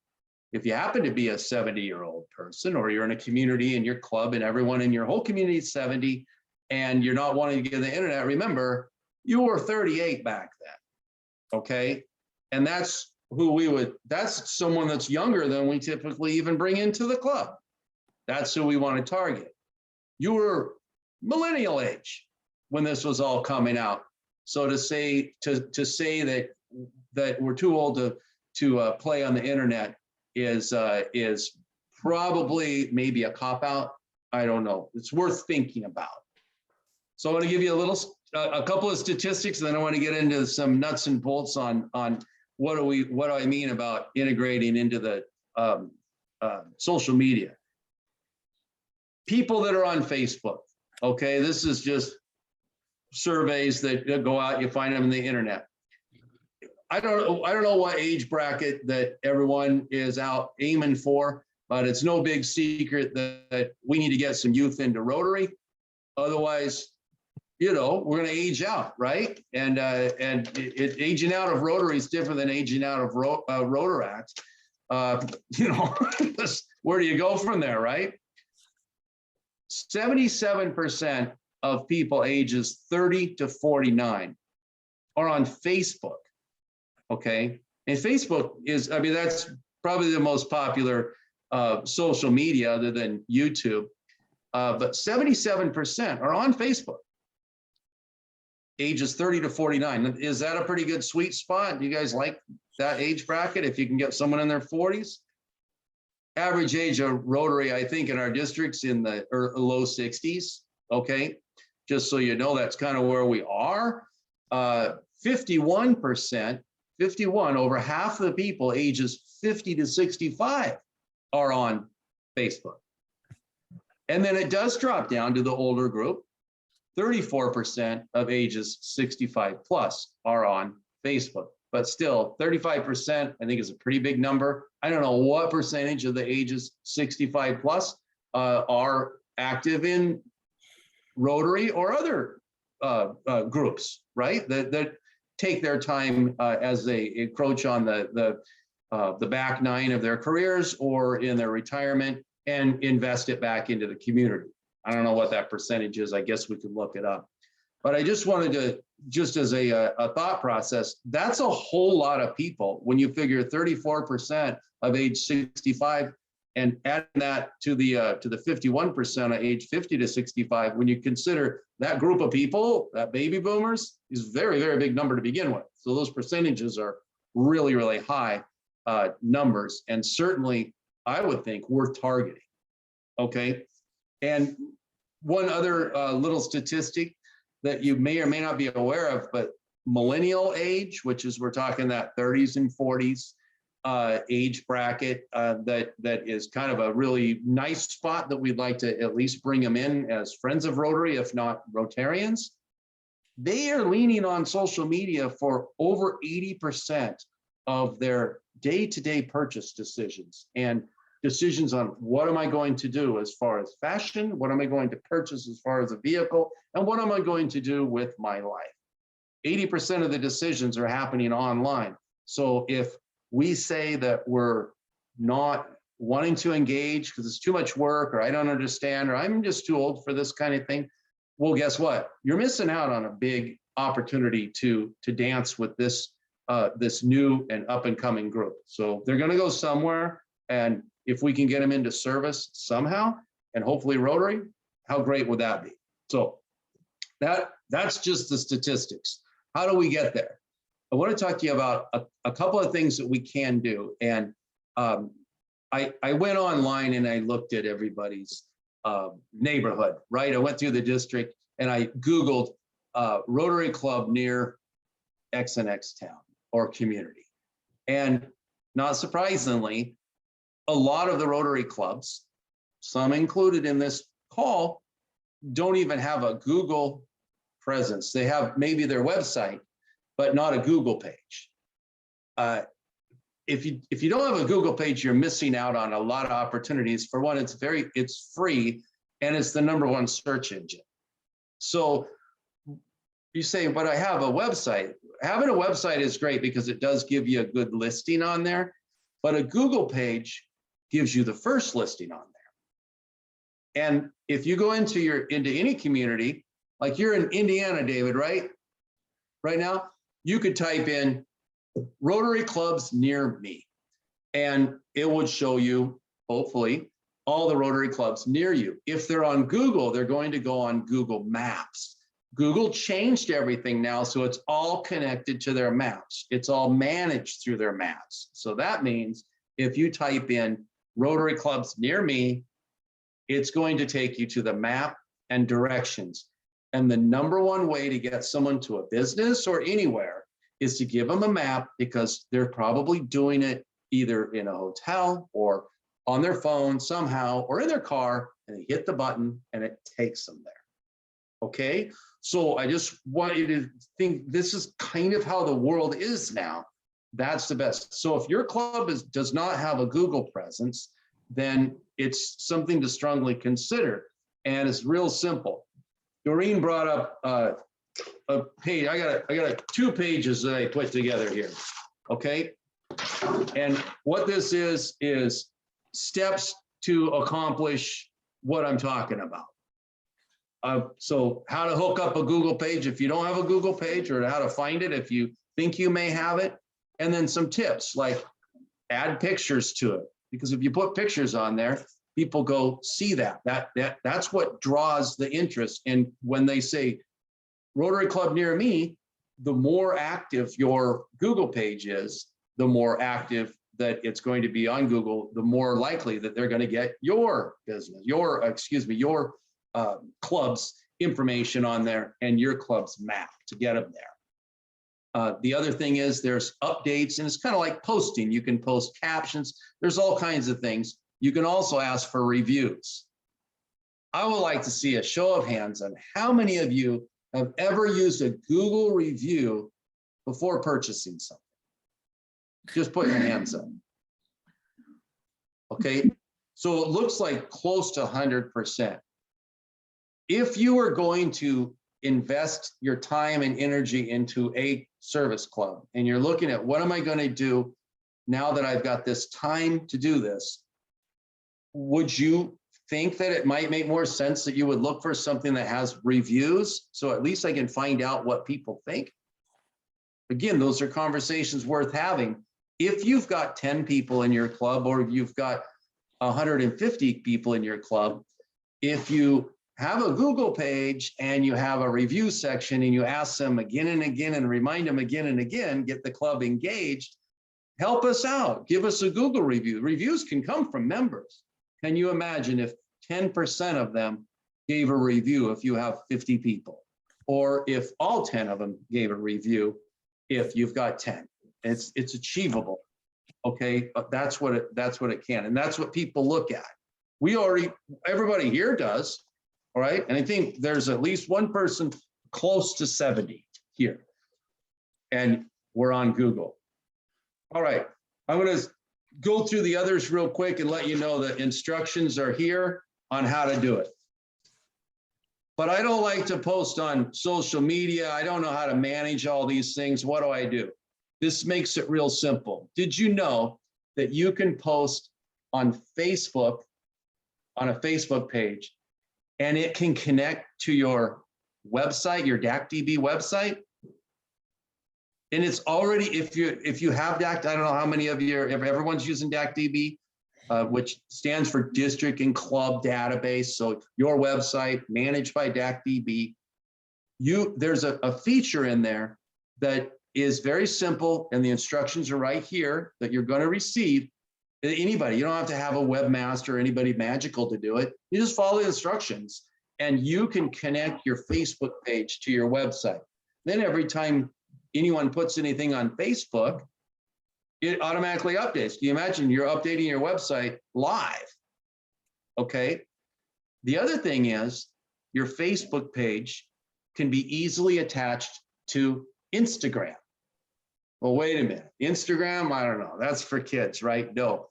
[SPEAKER 5] if you happen to be a 70-year-old person, or you're in a community in your club and everyone in your whole community is 70, and you're not wanting to get the internet, remember, you were 38 back then, okay? And that's that's someone that's younger than we typically even bring into the club. That's who we want to target. You were millennial age when this was all coming out. So to say that we're too old to play on the internet is probably maybe a cop-out. I don't know. It's worth thinking about. So I want to give you a couple of statistics, and then I want to get into some nuts and bolts on what do I mean about integrating into the social media. People that are on Facebook. Okay, this is just surveys that go out. You find them on the internet. I don't know what age bracket that everyone is out aiming for, but it's no big secret that we need to get some youth into Rotary. Otherwise, you know, we're going to age out, right? And aging out of Rotary is different than aging out of Rotaract. You know, where do you go from there, right? 77% of people ages 30 to 49 are on Facebook. Okay, and Facebook is, I mean, that's probably the most popular social media other than YouTube, but 77% are on Facebook, ages 30 to 49. Is that a pretty good sweet spot? Do you guys like that age bracket if you can get someone in their 40s? Average age of Rotary, I think, in our districts in the low 60s, okay? Just so you know, that's kind of where we are. 51%, over half of the people ages 50 to 65 are on Facebook. And then it does drop down to the older group. 34% of ages 65 plus are on Facebook. but still 35%, I think is a pretty big number. I don't know what percentage of the ages 65 plus are active in Rotary or other groups, right? That take their time as they encroach on the back nine of their careers or in their retirement and invest it back into the community. I don't know what that percentage is. I guess we could look it up. But I just wanted to, just as a thought process, that's a whole lot of people when you figure 34% of age 65 and adding that to the 51% of age 50 to 65, when you consider that group of people, that baby boomers, is very, very big number to begin with. So those percentages are really, really high numbers, and certainly I would think worth targeting. Okay. And one other little statistic that you may or may not be aware of, but millennial age, which is we're talking that 30s and 40s age bracket, that is kind of a really nice spot that we'd like to at least bring them in as friends of Rotary, if not Rotarians. They are leaning on social media for over 80% of their day-to-day purchase decisions and decisions on what am I going to do as far as fashion, what am I going to purchase as far as a vehicle, and what am I going to do with my life. 80% of the decisions are happening online. So if we say that we're not wanting to engage because it's too much work, or I don't understand, or I'm just too old for this kind of thing, well, guess what? You're missing out on a big opportunity to dance with this this new and up and coming group. So they're going to go somewhere, and if we can get them into service somehow, and hopefully Rotary, how great would that be? So that's just the statistics. How do we get there? I want to talk to you about a couple of things that we can do. And I went online and I looked at everybody's neighborhood, right? I went through the district and I Googled Rotary Club near X and X town or community. And not surprisingly, a lot of the Rotary clubs, some included in this call, don't even have a Google presence. They have maybe their website, but not a Google page. If you don't have a Google page, you're missing out on a lot of opportunities. For one, it's free, and it's the #1 search engine. So you say, but I have a website. Having a website is great because it does give you a good listing on there, but a Google page gives you the first listing on there. And if you go into any community, like you're in Indiana, David, right? Right now, you could type in Rotary clubs near me, and it would show you, hopefully, all the Rotary clubs near you. If they're on Google, they're going to go on Google Maps. Google changed everything now, so it's all connected to their maps. It's all managed through their maps. So that means if you type in Rotary clubs near me, it's going to take you to the map and directions. And the #1 way to get someone to a business or anywhere is to give them a map, because they're probably doing it either in a hotel or on their phone somehow, or in their car, and they hit the button and it takes them there. Okay, so I just want you to think this is kind of how the world is now. That's the best. So if your club does not have a Google presence, then it's something to strongly consider. And it's real simple. Doreen brought up a page. I got 2 pages that I put together here. Okay. And what this is steps to accomplish what I'm talking about. So how to hook up a Google page if you don't have a Google page, or how to find it if you think you may have it. And then some tips like add pictures to it, because if you put pictures on there, people go see that. That's what draws the interest. And when they say Rotary Club near me, the more active your Google page is, the more active that it's going to be on Google, the more likely that they're going to get your business, your club's information on there and your club's map to get them there. The other thing is there's updates, and it's kind of like posting. You can post captions. There's all kinds of things. You can also ask for reviews. I would like to see a show of hands on how many of you have ever used a Google review before purchasing something. Just put your hands up. Okay, so it looks like close to 100%. If you are going to invest your time and energy into a service club, and you're looking at what am I going to do now that I've got this time to do this, would you think that it might make more sense that you would look for something that has reviews, so at least I can find out what people think? Again, those are conversations worth having. If you've got 10 people in your club, or you've got 150 people in your club, if you have a Google page and you have a review section and you ask them again and again and remind them again and again, get the club engaged, help us out, give us a Google review. Reviews can come from members. Can you imagine if 10% of them gave a review if you have 50 people? Or if all 10 of them gave a review if you've got 10? It's achievable. Okay, but that's what it can, and that's what people look at. Everybody here does, all right? And I think there's at least one person close to 70 here, and we're on Google. All right, I'm gonna go through the others real quick and let you know that instructions are here on how to do it. But I don't like to post on social media. I don't know how to manage all these things. What do? This makes it real simple. Did you know that you can post on Facebook, on a Facebook page, and it can connect to your website, your DACDB website? And it's already, if you have DAC, I don't know how many of you, if everyone's using DACDB, which stands for District and Club Database. So your website managed by DACDB, there's a feature in there that is very simple, and the instructions are right here that you're going to receive. Anybody, you don't have to have a webmaster or anybody magical to do it. You just follow the instructions, and you can connect your Facebook page to your website. Then every time anyone puts anything on Facebook, it automatically updates. Can you imagine you're updating your website live? Okay. The other thing is your Facebook page can be easily attached to Instagram. Well, wait a minute. Instagram, I don't know. That's for kids, right? No.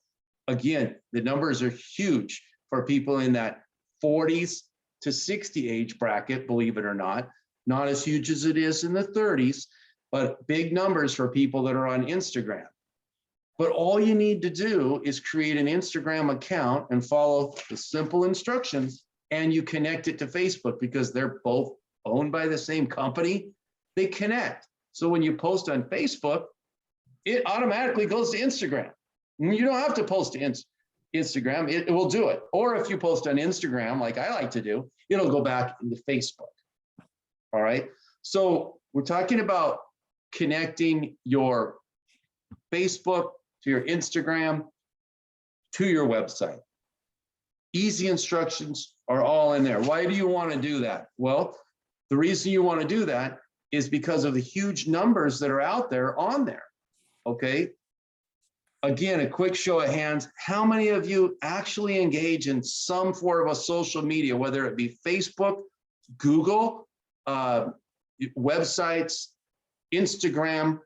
[SPEAKER 5] Again, the numbers are huge for people in that 40s to 60 age bracket, believe it or not. Not as huge as it is in the 30s, but big numbers for people that are on Instagram. But all you need to do is create an Instagram account and follow the simple instructions, and you connect it to Facebook because they're both owned by the same company. They connect. So when you post on Facebook, it automatically goes to Instagram. You don't have to post to Instagram, it will do it. Or if you post on Instagram, like I like to do, it'll go back into Facebook. All right. So we're talking about connecting your Facebook to your Instagram to your website. Easy instructions are all in there. Why do you want to do that? Well, the reason you want to do that is because of the huge numbers that are out there on there. Okay. Again, a quick show of hands. How many of you actually engage in some form of social media, whether it be Facebook, Google, websites, Instagram?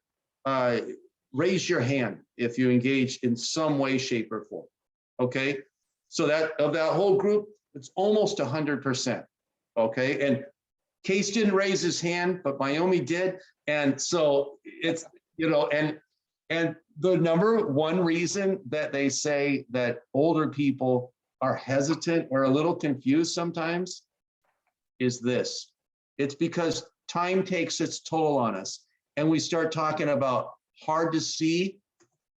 [SPEAKER 5] Raise your hand if you engage in some way, shape, or form. Okay. So that of that whole group, it's almost 100%. Okay. And Case didn't raise his hand, but Naomi did. And so it's, and the number one reason that they say that older people are hesitant or a little confused sometimes is this. It's because time takes its toll on us, and we start talking about hard to see,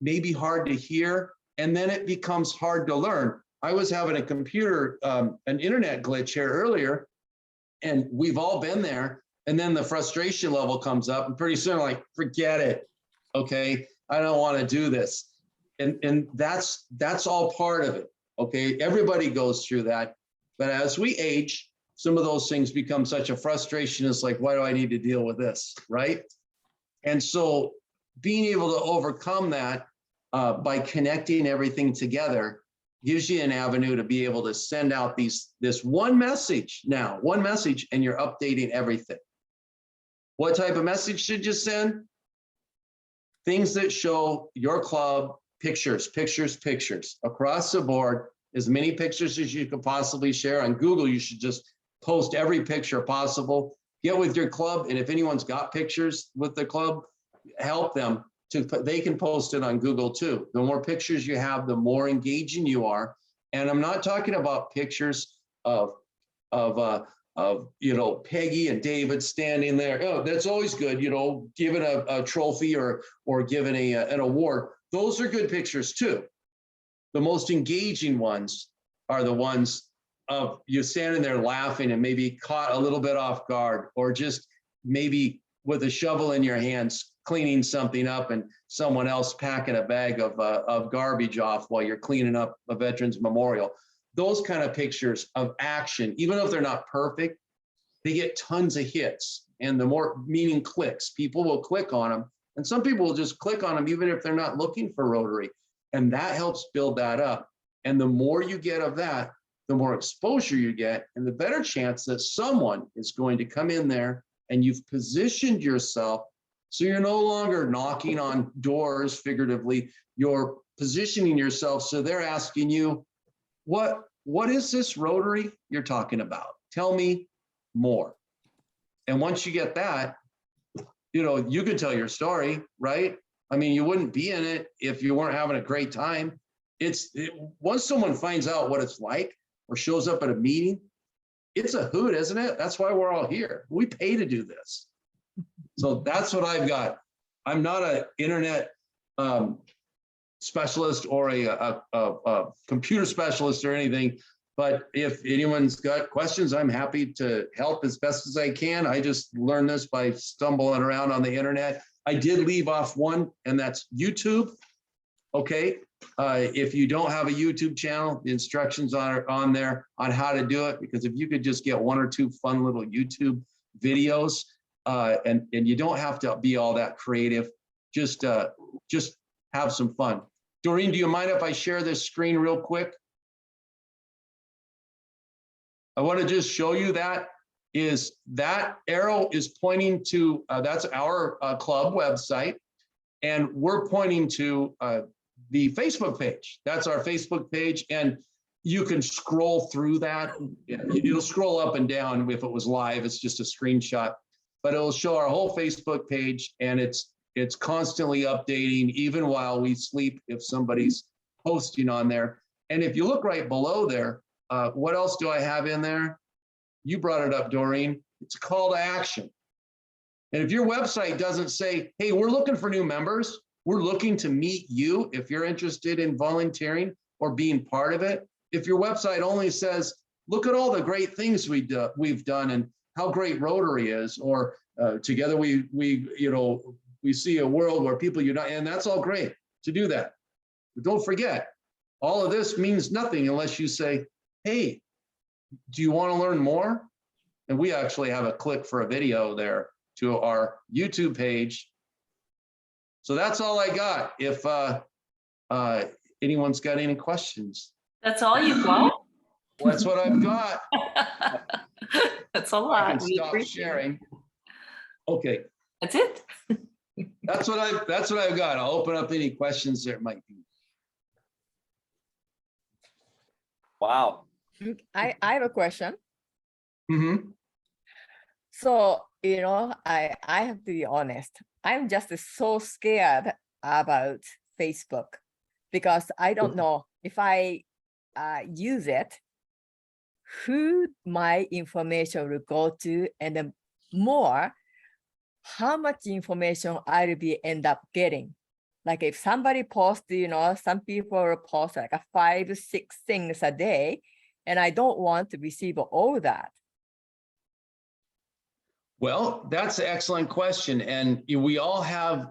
[SPEAKER 5] maybe hard to hear, and then it becomes hard to learn. I was having a computer, an internet glitch here earlier, and we've all been there. And then the frustration level comes up, and pretty soon, like, forget it. Okay, I don't want to do this. And that's all part of it. Okay, everybody goes through that. But as we age, some of those things become such a frustration. It's like, why do I need to deal with this, right? And so being able to overcome that by connecting everything together gives you an avenue to be able to send out this one message now, and you're updating everything. What type of message should you send? things that show your club, pictures, pictures, pictures across the board, as many pictures as you could possibly share. On Google, you should just post every picture possible. Get with your club, and if anyone's got pictures with the club, help them they can post it on Google too. The more pictures you have, the more engaging you are. And I'm not talking about pictures of Peggy and David standing there. Oh, that's always good, giving a trophy or giving an award. Those are good pictures too. The most engaging ones are the ones of you standing there laughing and maybe caught a little bit off guard, or just maybe with a shovel in your hands cleaning something up and someone else packing a bag of garbage off while you're cleaning up a veterans memorial. Those kind of pictures of action, even if they're not perfect, they get tons of hits, and the more meaning clicks, people will click on them, and some people will just click on them even if they're not looking for Rotary, and that helps build that up. And the more you get of that, the more exposure you get, and the better chance that someone is going to come in there and you've positioned yourself so you're no longer knocking on doors, figuratively, you're positioning yourself so they're asking you, what is this Rotary you're talking about? Tell me more. And once you get that, you can tell your story, right? I mean, you wouldn't be in it if you weren't having a great time. Once someone finds out what it's like or shows up at a meeting, it's a hoot, isn't it? That's why we're all here. We pay to do this. So that's what I've got. I'm not an internet specialist or a computer specialist or anything, but if anyone's got questions, I'm happy to help as best as I can. I just learned this by stumbling around on the internet. I did leave off one, and that's YouTube. Okay. If you don't have a YouTube channel, the instructions are on there on how to do it, because if you could just get one or two fun little YouTube videos, and you don't have to be all that creative, just have some fun. Doreen, do you mind if I share this screen real quick? I want to just show you that arrow is pointing to, that's our club website, and we're pointing to the Facebook page. That's our Facebook page, and you can scroll through that. It'll scroll up and down. If it was live, it's just a screenshot, but it'll show our whole Facebook page, and it's constantly updating, even while we sleep, if somebody's posting on there. And if you look right below there, what else do I have in there? You brought it up, Doreen. It's a call to action. And if your website doesn't say, hey, we're looking for new members, we're looking to meet you if you're interested in volunteering or being part of it. If your website only says, look at all the great things we've done and how great Rotary is, or together we see a world where people unite, and that's all great to do that. But don't forget, all of this means nothing unless you say, hey, do you want to learn more? And we actually have a click for a video there to our YouTube page. So that's all I got. If anyone's got any questions.
[SPEAKER 1] That's all you've got?
[SPEAKER 5] That's what I've got.
[SPEAKER 1] That's a lot.
[SPEAKER 5] I can
[SPEAKER 1] We
[SPEAKER 5] stop
[SPEAKER 1] appreciate it.
[SPEAKER 5] sharing. Okay,
[SPEAKER 1] That's it?
[SPEAKER 5] that's what I've got. I'll open up any questions there might be.
[SPEAKER 2] Wow.
[SPEAKER 8] I have a question.
[SPEAKER 5] Mm-hmm.
[SPEAKER 8] So, I have to be honest. I'm just so scared about Facebook because I don't know if I use it, who my information will go to, and then more, how much information I'll end up getting. Like if somebody posts, some people will post like 5, 6 things a day, and I don't want to receive all that.
[SPEAKER 5] Well, that's an excellent question. And we all have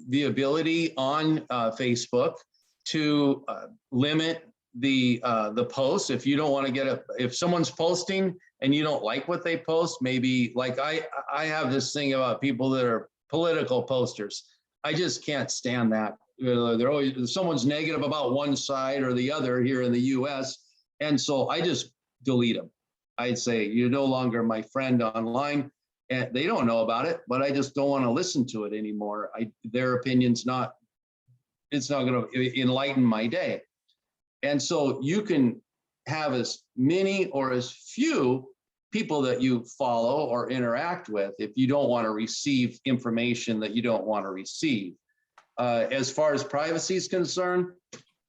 [SPEAKER 5] the ability on Facebook to limit the posts. If you don't want to get if someone's posting and you don't like what they post, maybe like I have this thing about people that are political posters. I just can't stand that. They're always, someone's negative about one side or the other here in the US. And so I just delete them. I'd say, you're no longer my friend online. and they don't know about it, but I just don't want to listen to it anymore. Their opinion's not, it's not going to enlighten my day. And so you can have as many or as few people that you follow or interact with if you don't want to receive information that you don't want to receive. As far as privacy is concerned,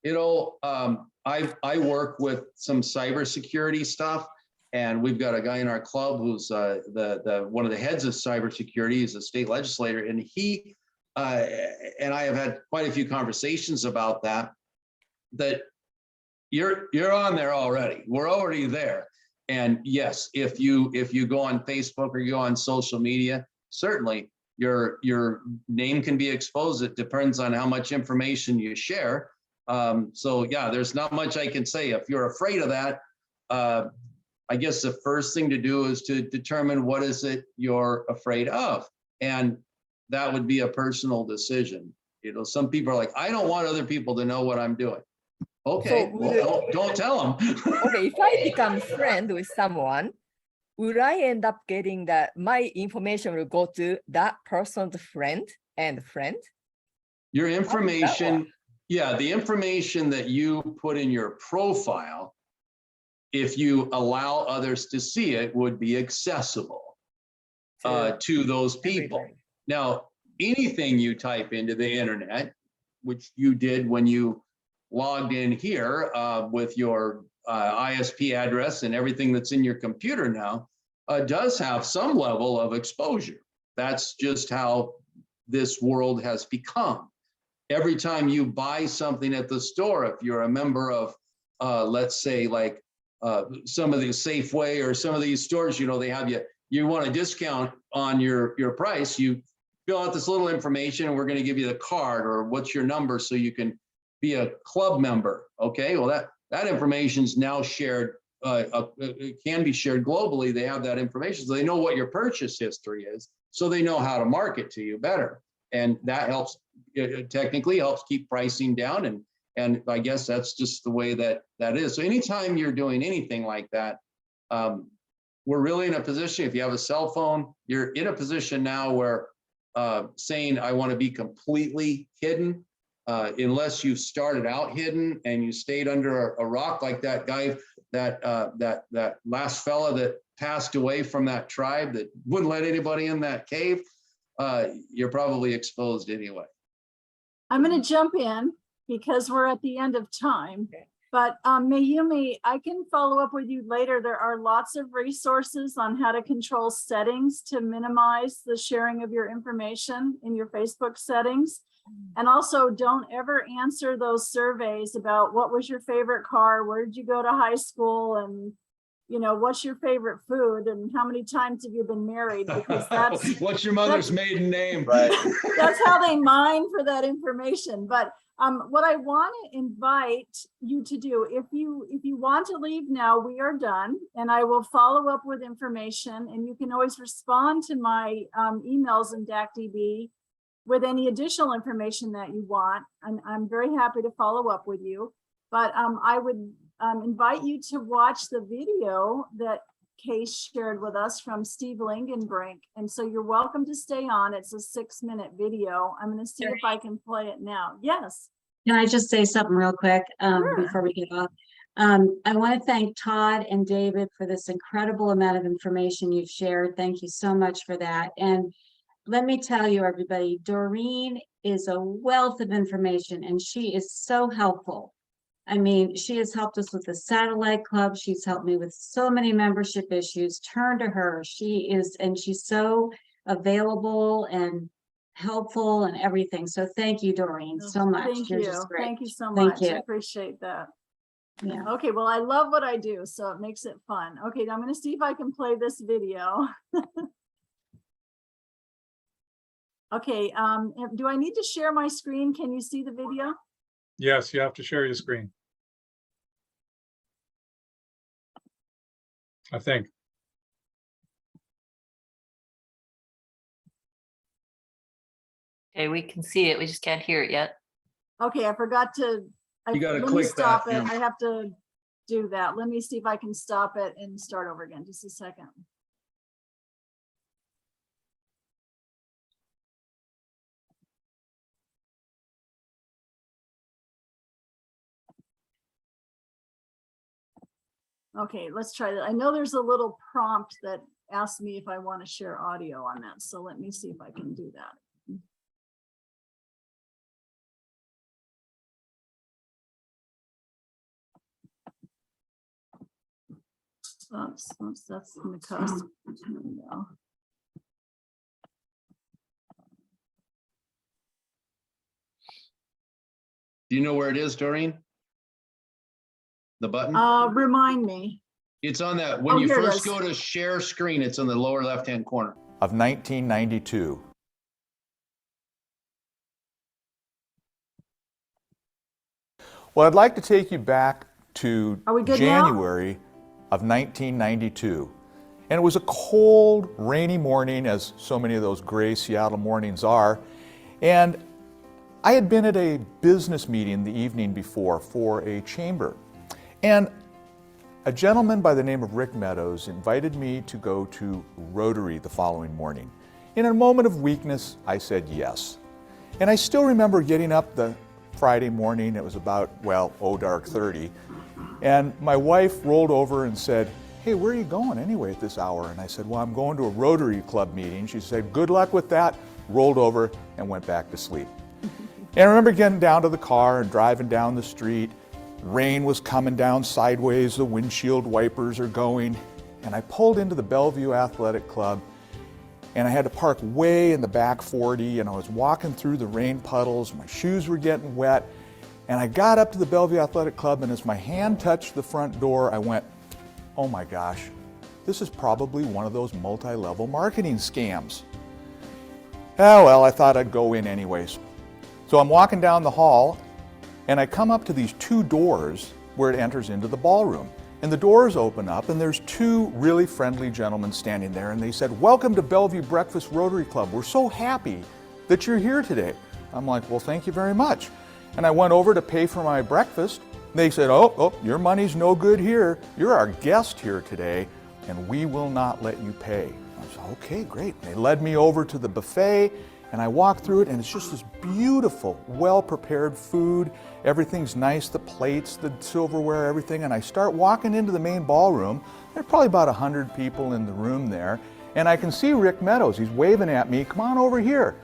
[SPEAKER 5] I work with some cybersecurity stuff, and we've got a guy in our club who's one of the heads of cybersecurity. He's a state legislator, and he and I have had quite a few conversations about that. That you're on there already. We're already there. And yes, if you go on Facebook or you go on social media, certainly your name can be exposed. It depends on how much information you share. So yeah, there's not much I can say. If you're afraid of that, I guess the first thing to do is to determine what is it you're afraid of. And that would be a personal decision. Some people are like, I don't want other people to know what I'm doing. Okay,
[SPEAKER 8] So
[SPEAKER 5] well, don't tell them.
[SPEAKER 8] Okay, if I become friend with someone, would I end up getting that my information will go to that person's friend and friend?
[SPEAKER 5] Your information, yeah, the information that you put in your profile, if you allow others to see it, would be accessible to those people.
[SPEAKER 8] Everybody.
[SPEAKER 5] Now, anything you type into the internet, which you did when you logged in here with your ISP address and everything that's in your computer now, does have some level of exposure. That's just how this world has become. Every time you buy something at the store, if you're a member of, let's say, like some of the Safeway or some of these stores, they have you want a discount on your price, you fill out this little information and we're going to give you the card or what's your number so you can be a club member. Okay, well, that information is now shared. It can be shared globally. They have that information, so they know what your purchase history is, so they know how to market to you better, and that helps. It technically helps keep pricing down, and I guess that's just the way that is. So anytime you're doing anything like that, we're really in a position. If you have a cell phone, you're in a position now where saying I want to be completely hidden. Unless you started out hidden and you stayed under a rock like that guy, that last fella that passed away from that tribe that wouldn't let anybody in that cave, you're probably exposed anyway.
[SPEAKER 3] I'm going to jump in because we're at the end of time.
[SPEAKER 8] Okay.
[SPEAKER 3] But Mayumi, I can follow up with you later. There are lots of resources on how to control settings to minimize the sharing of your information in your Facebook settings. And also, don't ever answer those surveys about what was your favorite car, where did you go to high school, and what's your favorite food, and how many times have you been married? Because that's
[SPEAKER 5] what's your mother's maiden name?
[SPEAKER 2] Right.
[SPEAKER 3] that's how they mine for that information. But what I want to invite you to do, if you want to leave now, we are done, and I will follow up with information, and you can always respond to my emails in DACDB with any additional information that you want. And I'm very happy to follow up with you. But I would invite you to watch the video that Case shared with us from Steve Lingenbrink. And so you're welcome to stay on. It's a 6-minute video. I'm going to see if I can play it now. Yes.
[SPEAKER 4] Can I just say something real quick
[SPEAKER 3] Sure.
[SPEAKER 4] before we get off? I want to thank Todd and David for this incredible amount of information you've shared. Thank you so much for that. And let me tell you, everybody, Doreen is a wealth of information, and she is so helpful. I mean, she has helped us with the satellite club. She's helped me with so many membership issues. Turn to her. She's so available and helpful and everything. So thank you, Doreen, so much.
[SPEAKER 3] Thank
[SPEAKER 4] You're
[SPEAKER 3] you.
[SPEAKER 4] just great.
[SPEAKER 3] Thank you so
[SPEAKER 4] Thank
[SPEAKER 3] much.
[SPEAKER 4] you.
[SPEAKER 3] I appreciate that.
[SPEAKER 4] Yeah.
[SPEAKER 3] Okay, well, I love what I do, so it makes it fun. Okay, now I'm going to see if I can play this video. Okay, do I need to share my screen? Can you see the video?
[SPEAKER 7] Yes, you have to share your screen. I think.
[SPEAKER 1] Okay, we can see it. We just can't hear it yet.
[SPEAKER 3] Okay, I forgot to.
[SPEAKER 5] You gotta
[SPEAKER 3] let me
[SPEAKER 5] click
[SPEAKER 3] stop
[SPEAKER 5] that,
[SPEAKER 3] it.
[SPEAKER 5] yeah.
[SPEAKER 3] I have to do that. Let me see if I can stop it and start over again. Just a second. Okay, let's try that. I know there's a little prompt that asks me if I want to share audio on that. So let me see if I can do that. Oops, that's in the cusp. There we go.
[SPEAKER 5] Do you know where it is, Doreen? The button?
[SPEAKER 3] Remind me.
[SPEAKER 5] It's on that, when
[SPEAKER 3] Oh,
[SPEAKER 5] you
[SPEAKER 3] here it
[SPEAKER 5] first
[SPEAKER 3] is.
[SPEAKER 5] go to share screen, it's in the lower left-hand corner.
[SPEAKER 9] Of 1992. Well, I'd like to take you back to
[SPEAKER 3] Are we good now?
[SPEAKER 9] January of 1992. And it was a cold, rainy morning, as so many of those gray Seattle mornings are. And I had been at a business meeting the evening before for a chamber. And a gentleman by the name of Rick Meadows invited me to go to Rotary the following morning. In a moment of weakness, I said yes. And I still remember getting up the Friday morning. It was about, well, dark 30. And my wife rolled over and said, "Hey, where are you going anyway at this hour?" And I said, "Well, I'm going to a Rotary Club meeting." She said, "Good luck with that," rolled over and went back to sleep. And I remember getting down to the car and driving down the street. Rain was coming down sideways, the windshield wipers are going, and I pulled into the Bellevue Athletic Club, and I had to park way in the back 40, and I was walking through the rain puddles, my shoes were getting wet, and I got up to the Bellevue Athletic Club, and as my hand touched the front door, I went, "Oh my gosh, this is probably one of those multi-level marketing scams." Oh well, I thought I'd go in anyways. So I'm walking down the hall, and I come up to these two doors where it enters into the ballroom. And the doors open up, and there's two really friendly gentlemen standing there, and they said, "Welcome to Bellevue Breakfast Rotary Club. We're so happy that you're here today." I'm like, "Well, thank you very much." And I went over to pay for my breakfast. They said, oh, your money's no good here. You're our guest here today, and we will not let you pay." I said, "Okay, great." And they led me over to the buffet, and I walked through it, and it's just this beautiful, well-prepared food. Everything's nice, the plates, the silverware, everything. And I start walking into the main ballroom. There are probably about 100 people in the room there. And I can see Rick Meadows. He's waving at me, "Come on over here."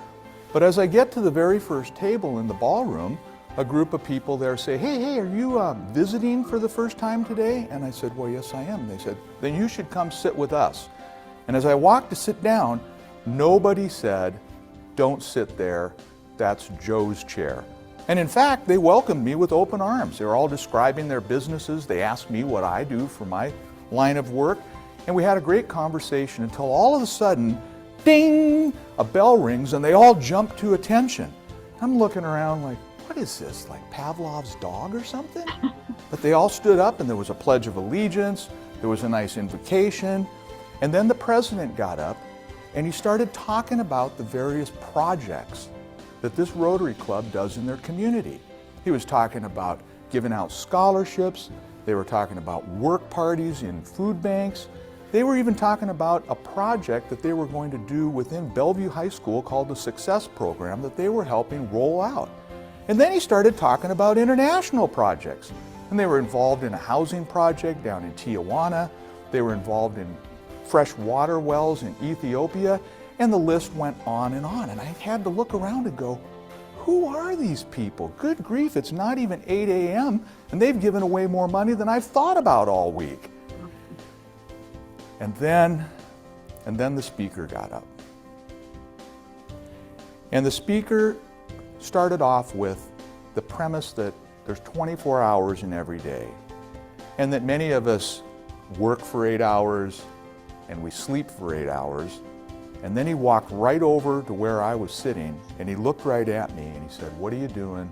[SPEAKER 9] But as I get to the very first table in the ballroom, a group of people there say, hey, are you visiting for the first time today?" And I said, "Well, yes, I am." They said, "Then you should come sit with us." And as I walked to sit down, nobody said, "Don't sit there, that's Joe's chair." And in fact, they welcomed me with open arms. They were all describing their businesses. They asked me what I do for my line of work. And we had a great conversation until all of a sudden, ding, a bell rings and they all jump to attention. I'm looking around like, what is this, like Pavlov's dog or something? But they all stood up and there was a Pledge of Allegiance, there was a nice invocation, and then the president got up and he started talking about the various projects that this Rotary Club does in their community. He was talking about giving out scholarships, they were talking about work parties in food banks, they were even talking about a project that they were going to do within Bellevue High School called the Success Program that they were helping roll out. And then he started talking about international projects. And they were involved in a housing project down in Tijuana, they were involved in fresh water wells in Ethiopia, and the list went on. And I had to look around and go, who are these people? Good grief, it's not even 8 a.m. and they've given away more money than I've thought about all week. And then the speaker got up. And the speaker started off with the premise that there's 24 hours in every day, and that many of us work for 8 hours and we sleep for 8 hours. And then he walked right over to where I was sitting and he looked right at me and he said, "What are you doing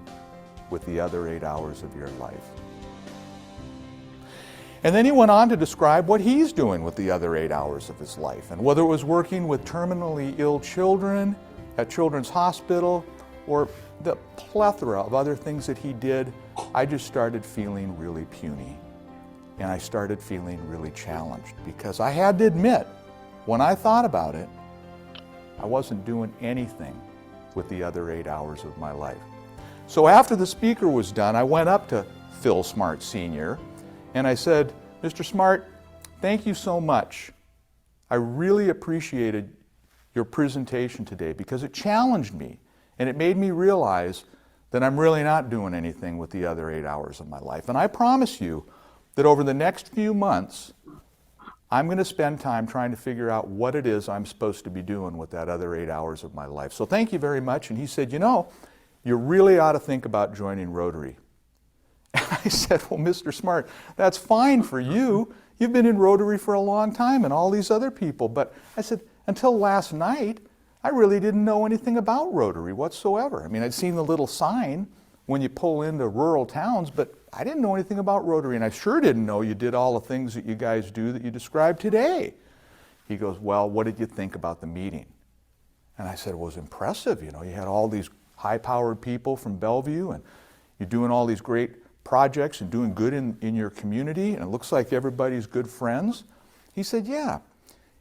[SPEAKER 9] with the other 8 hours of your life?" And then he went on to describe what he's doing with the other 8 hours of his life. And whether it was working with terminally ill children at Children's Hospital or the plethora of other things that he did, I just started feeling really puny. And I started feeling really challenged because I had to admit, when I thought about it, I wasn't doing anything with the other 8 hours of my life. So after the speaker was done, I went up to Phil Smart Sr. and I said, Mr. Smart, thank you so much. I really appreciated your presentation today because it challenged me and it made me realize that I'm really not doing anything with the other 8 hours of my life. And I promise you that over the next few months, I'm going to spend time trying to figure out what it is I'm supposed to be doing with that other 8 hours of my life. So thank you very much. And he said, you know, you really ought to think about joining Rotary. And I said, well, Mr. Smart, that's fine for you. You've been in Rotary for a long time and all these other people. But I said, until last night, I really didn't know anything about Rotary whatsoever. I mean, I'd seen the little sign when you pull into rural towns, but I didn't know anything about Rotary. And I sure didn't know you did all the things that you guys do that you described today. He goes, well, what did you think about the meeting? And I said, it was impressive. You know, you had all these high-powered people from Bellevue, and you're doing all these great projects and doing good in your community, and it looks like everybody's good friends. He said, yeah.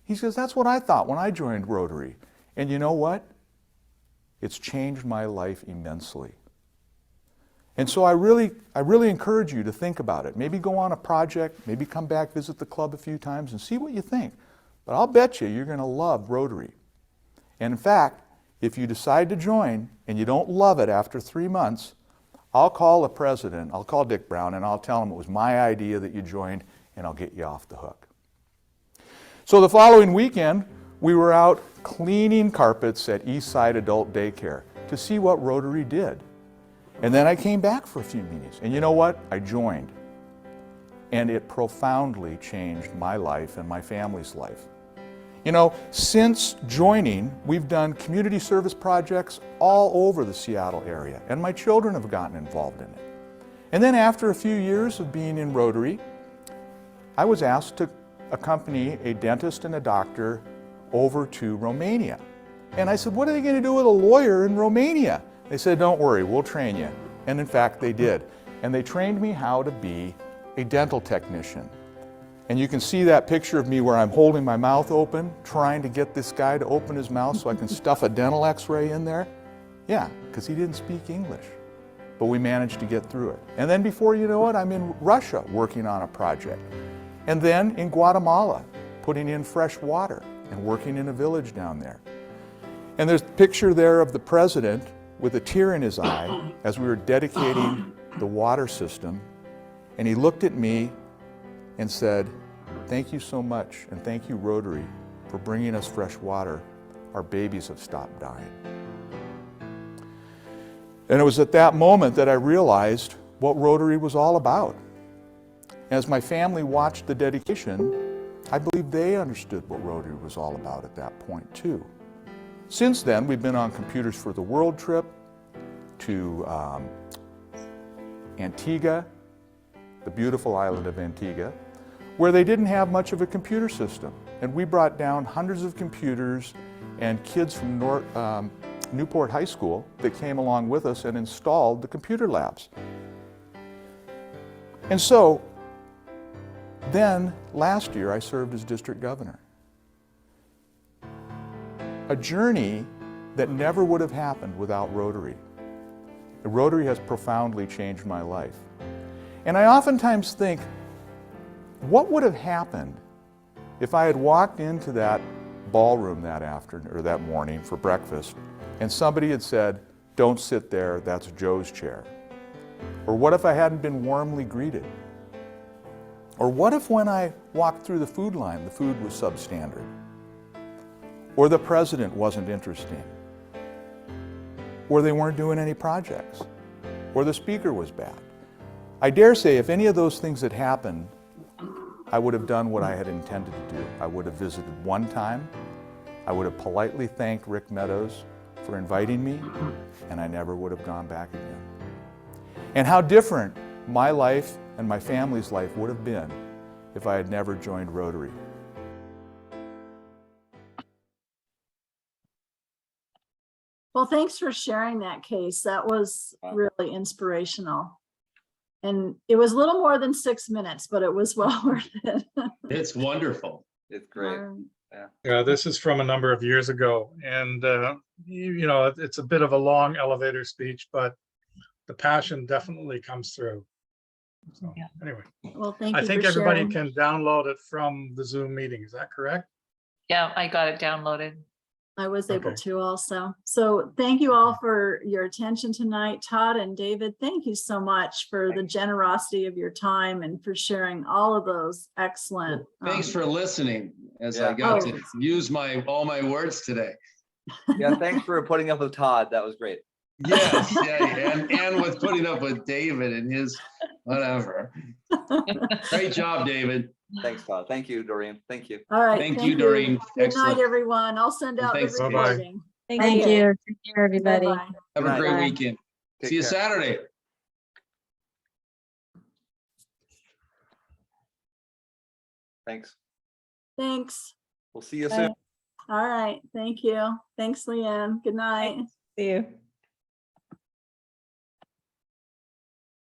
[SPEAKER 9] He says, that's what I thought when I joined Rotary. And you know what? It's changed my life immensely. And so I really encourage you to think about it. Maybe go on a project, maybe come back, visit the club a few times and see what you think. But I'll bet you're going to love Rotary. And in fact, if you decide to join and you don't love it after 3 months, I'll call the president, I'll call Dick Brown, and I'll tell him it was my idea that you joined, and I'll get you off the hook. So the following weekend, we were out cleaning carpets at Eastside Adult Daycare to see what Rotary did. And then I came back for a few meetings. And you know what? I joined. And it profoundly changed my life and my family's life. You know, since joining, we've done community service projects all over the Seattle area, and my children have gotten involved in it. And then after a few years of being in Rotary, I was asked to accompany a dentist and a doctor over to Romania. And I said, what are they going to do with a lawyer in Romania? They said, don't worry, we'll train you. And in fact, they did. And they trained me how to be a dental technician. And you can see that picture of me where I'm holding my mouth open, trying to get this guy to open his mouth so I can stuff a dental x-ray in there. Yeah, because he didn't speak English. But we managed to get through it. And then before you know it, I'm in Russia working on a project. And then in Guatemala, putting in fresh water and working in a village down there. And there's a picture there of the president with a tear in his eye as we were dedicating the water system. And he looked at me and said, thank you so much, and thank you, Rotary, for bringing us fresh water. Our babies have stopped dying. And it was at that moment that I realized what Rotary was all about. As my family watched the dedication, I believe they understood what Rotary was all about at that point too. Since then, we've been on Computers for the World trip to Antigua, the beautiful island of Antigua, where they didn't have much of a computer system. And we brought down hundreds of computers and kids from Newport High School that came along with us and installed the computer labs. And so, then last year I served as district governor. A journey that never would have happened without Rotary. Rotary has profoundly changed my life. And I oftentimes think, what would have happened if I had walked into that ballroom that afternoon or that morning for breakfast and somebody had said, don't sit there, that's Joe's chair? Or what if I hadn't been warmly greeted? Or what if when I walked through the food line, the food was substandard? Or the president wasn't interesting? Or they weren't doing any projects? Or the speaker was bad? I dare say if any of those things had happened, I would have done what I had intended to do. I would have visited one time, I would have politely thanked Rick Meadows for inviting me, and I never would have gone back again. And how different my life and my family's life would have been if I had never joined Rotary.
[SPEAKER 3] Well, thanks for sharing that case. That was really inspirational. And it was a little more than 6 minutes, but it was well worth it.
[SPEAKER 5] It's wonderful.
[SPEAKER 2] It's great.
[SPEAKER 7] Yeah, this is from a number of years ago. And, you know, it's a bit of a long elevator speech, but the passion definitely comes through. So
[SPEAKER 1] Yeah.
[SPEAKER 7] anyway,
[SPEAKER 3] Well, thank
[SPEAKER 7] I
[SPEAKER 3] you
[SPEAKER 7] think
[SPEAKER 3] for
[SPEAKER 7] everybody
[SPEAKER 3] sharing.
[SPEAKER 7] can download it from the Zoom meeting. Is that correct?
[SPEAKER 1] Yeah, I got it downloaded.
[SPEAKER 3] I was able
[SPEAKER 7] Okay.
[SPEAKER 3] to also. So thank you all for your attention tonight. Todd and David, thank you so much for the generosity of your time and for sharing all of those excellent.
[SPEAKER 5] Thanks for listening as I
[SPEAKER 2] Yeah.
[SPEAKER 5] got
[SPEAKER 3] Oh.
[SPEAKER 5] to use all my words today.
[SPEAKER 2] Yeah, thanks for putting up with Todd. That was great.
[SPEAKER 5] Yes, yeah, and with putting up with David and his whatever. Great job, David.
[SPEAKER 2] Thanks, Todd. Thank you, Doreen. Thank you.
[SPEAKER 3] All right.
[SPEAKER 5] Thank you, Doreen.
[SPEAKER 3] Good
[SPEAKER 5] Excellent.
[SPEAKER 3] night, everyone. I'll send
[SPEAKER 5] And
[SPEAKER 3] out the
[SPEAKER 5] thanks,
[SPEAKER 7] Bye-bye.
[SPEAKER 3] recording.
[SPEAKER 6] Thank
[SPEAKER 4] Thank
[SPEAKER 6] you.
[SPEAKER 4] you. Take care, everybody.
[SPEAKER 3] Bye-bye.
[SPEAKER 5] Have
[SPEAKER 2] Good
[SPEAKER 5] a
[SPEAKER 2] night.
[SPEAKER 5] great
[SPEAKER 4] Bye.
[SPEAKER 5] weekend.
[SPEAKER 2] Take
[SPEAKER 5] See you
[SPEAKER 2] care.
[SPEAKER 5] Saturday.
[SPEAKER 2] Thanks.
[SPEAKER 3] Thanks.
[SPEAKER 2] We'll see you
[SPEAKER 6] Bye.
[SPEAKER 2] soon.
[SPEAKER 3] All right. Thank you. Thanks, Leanne. Good night.
[SPEAKER 6] See you.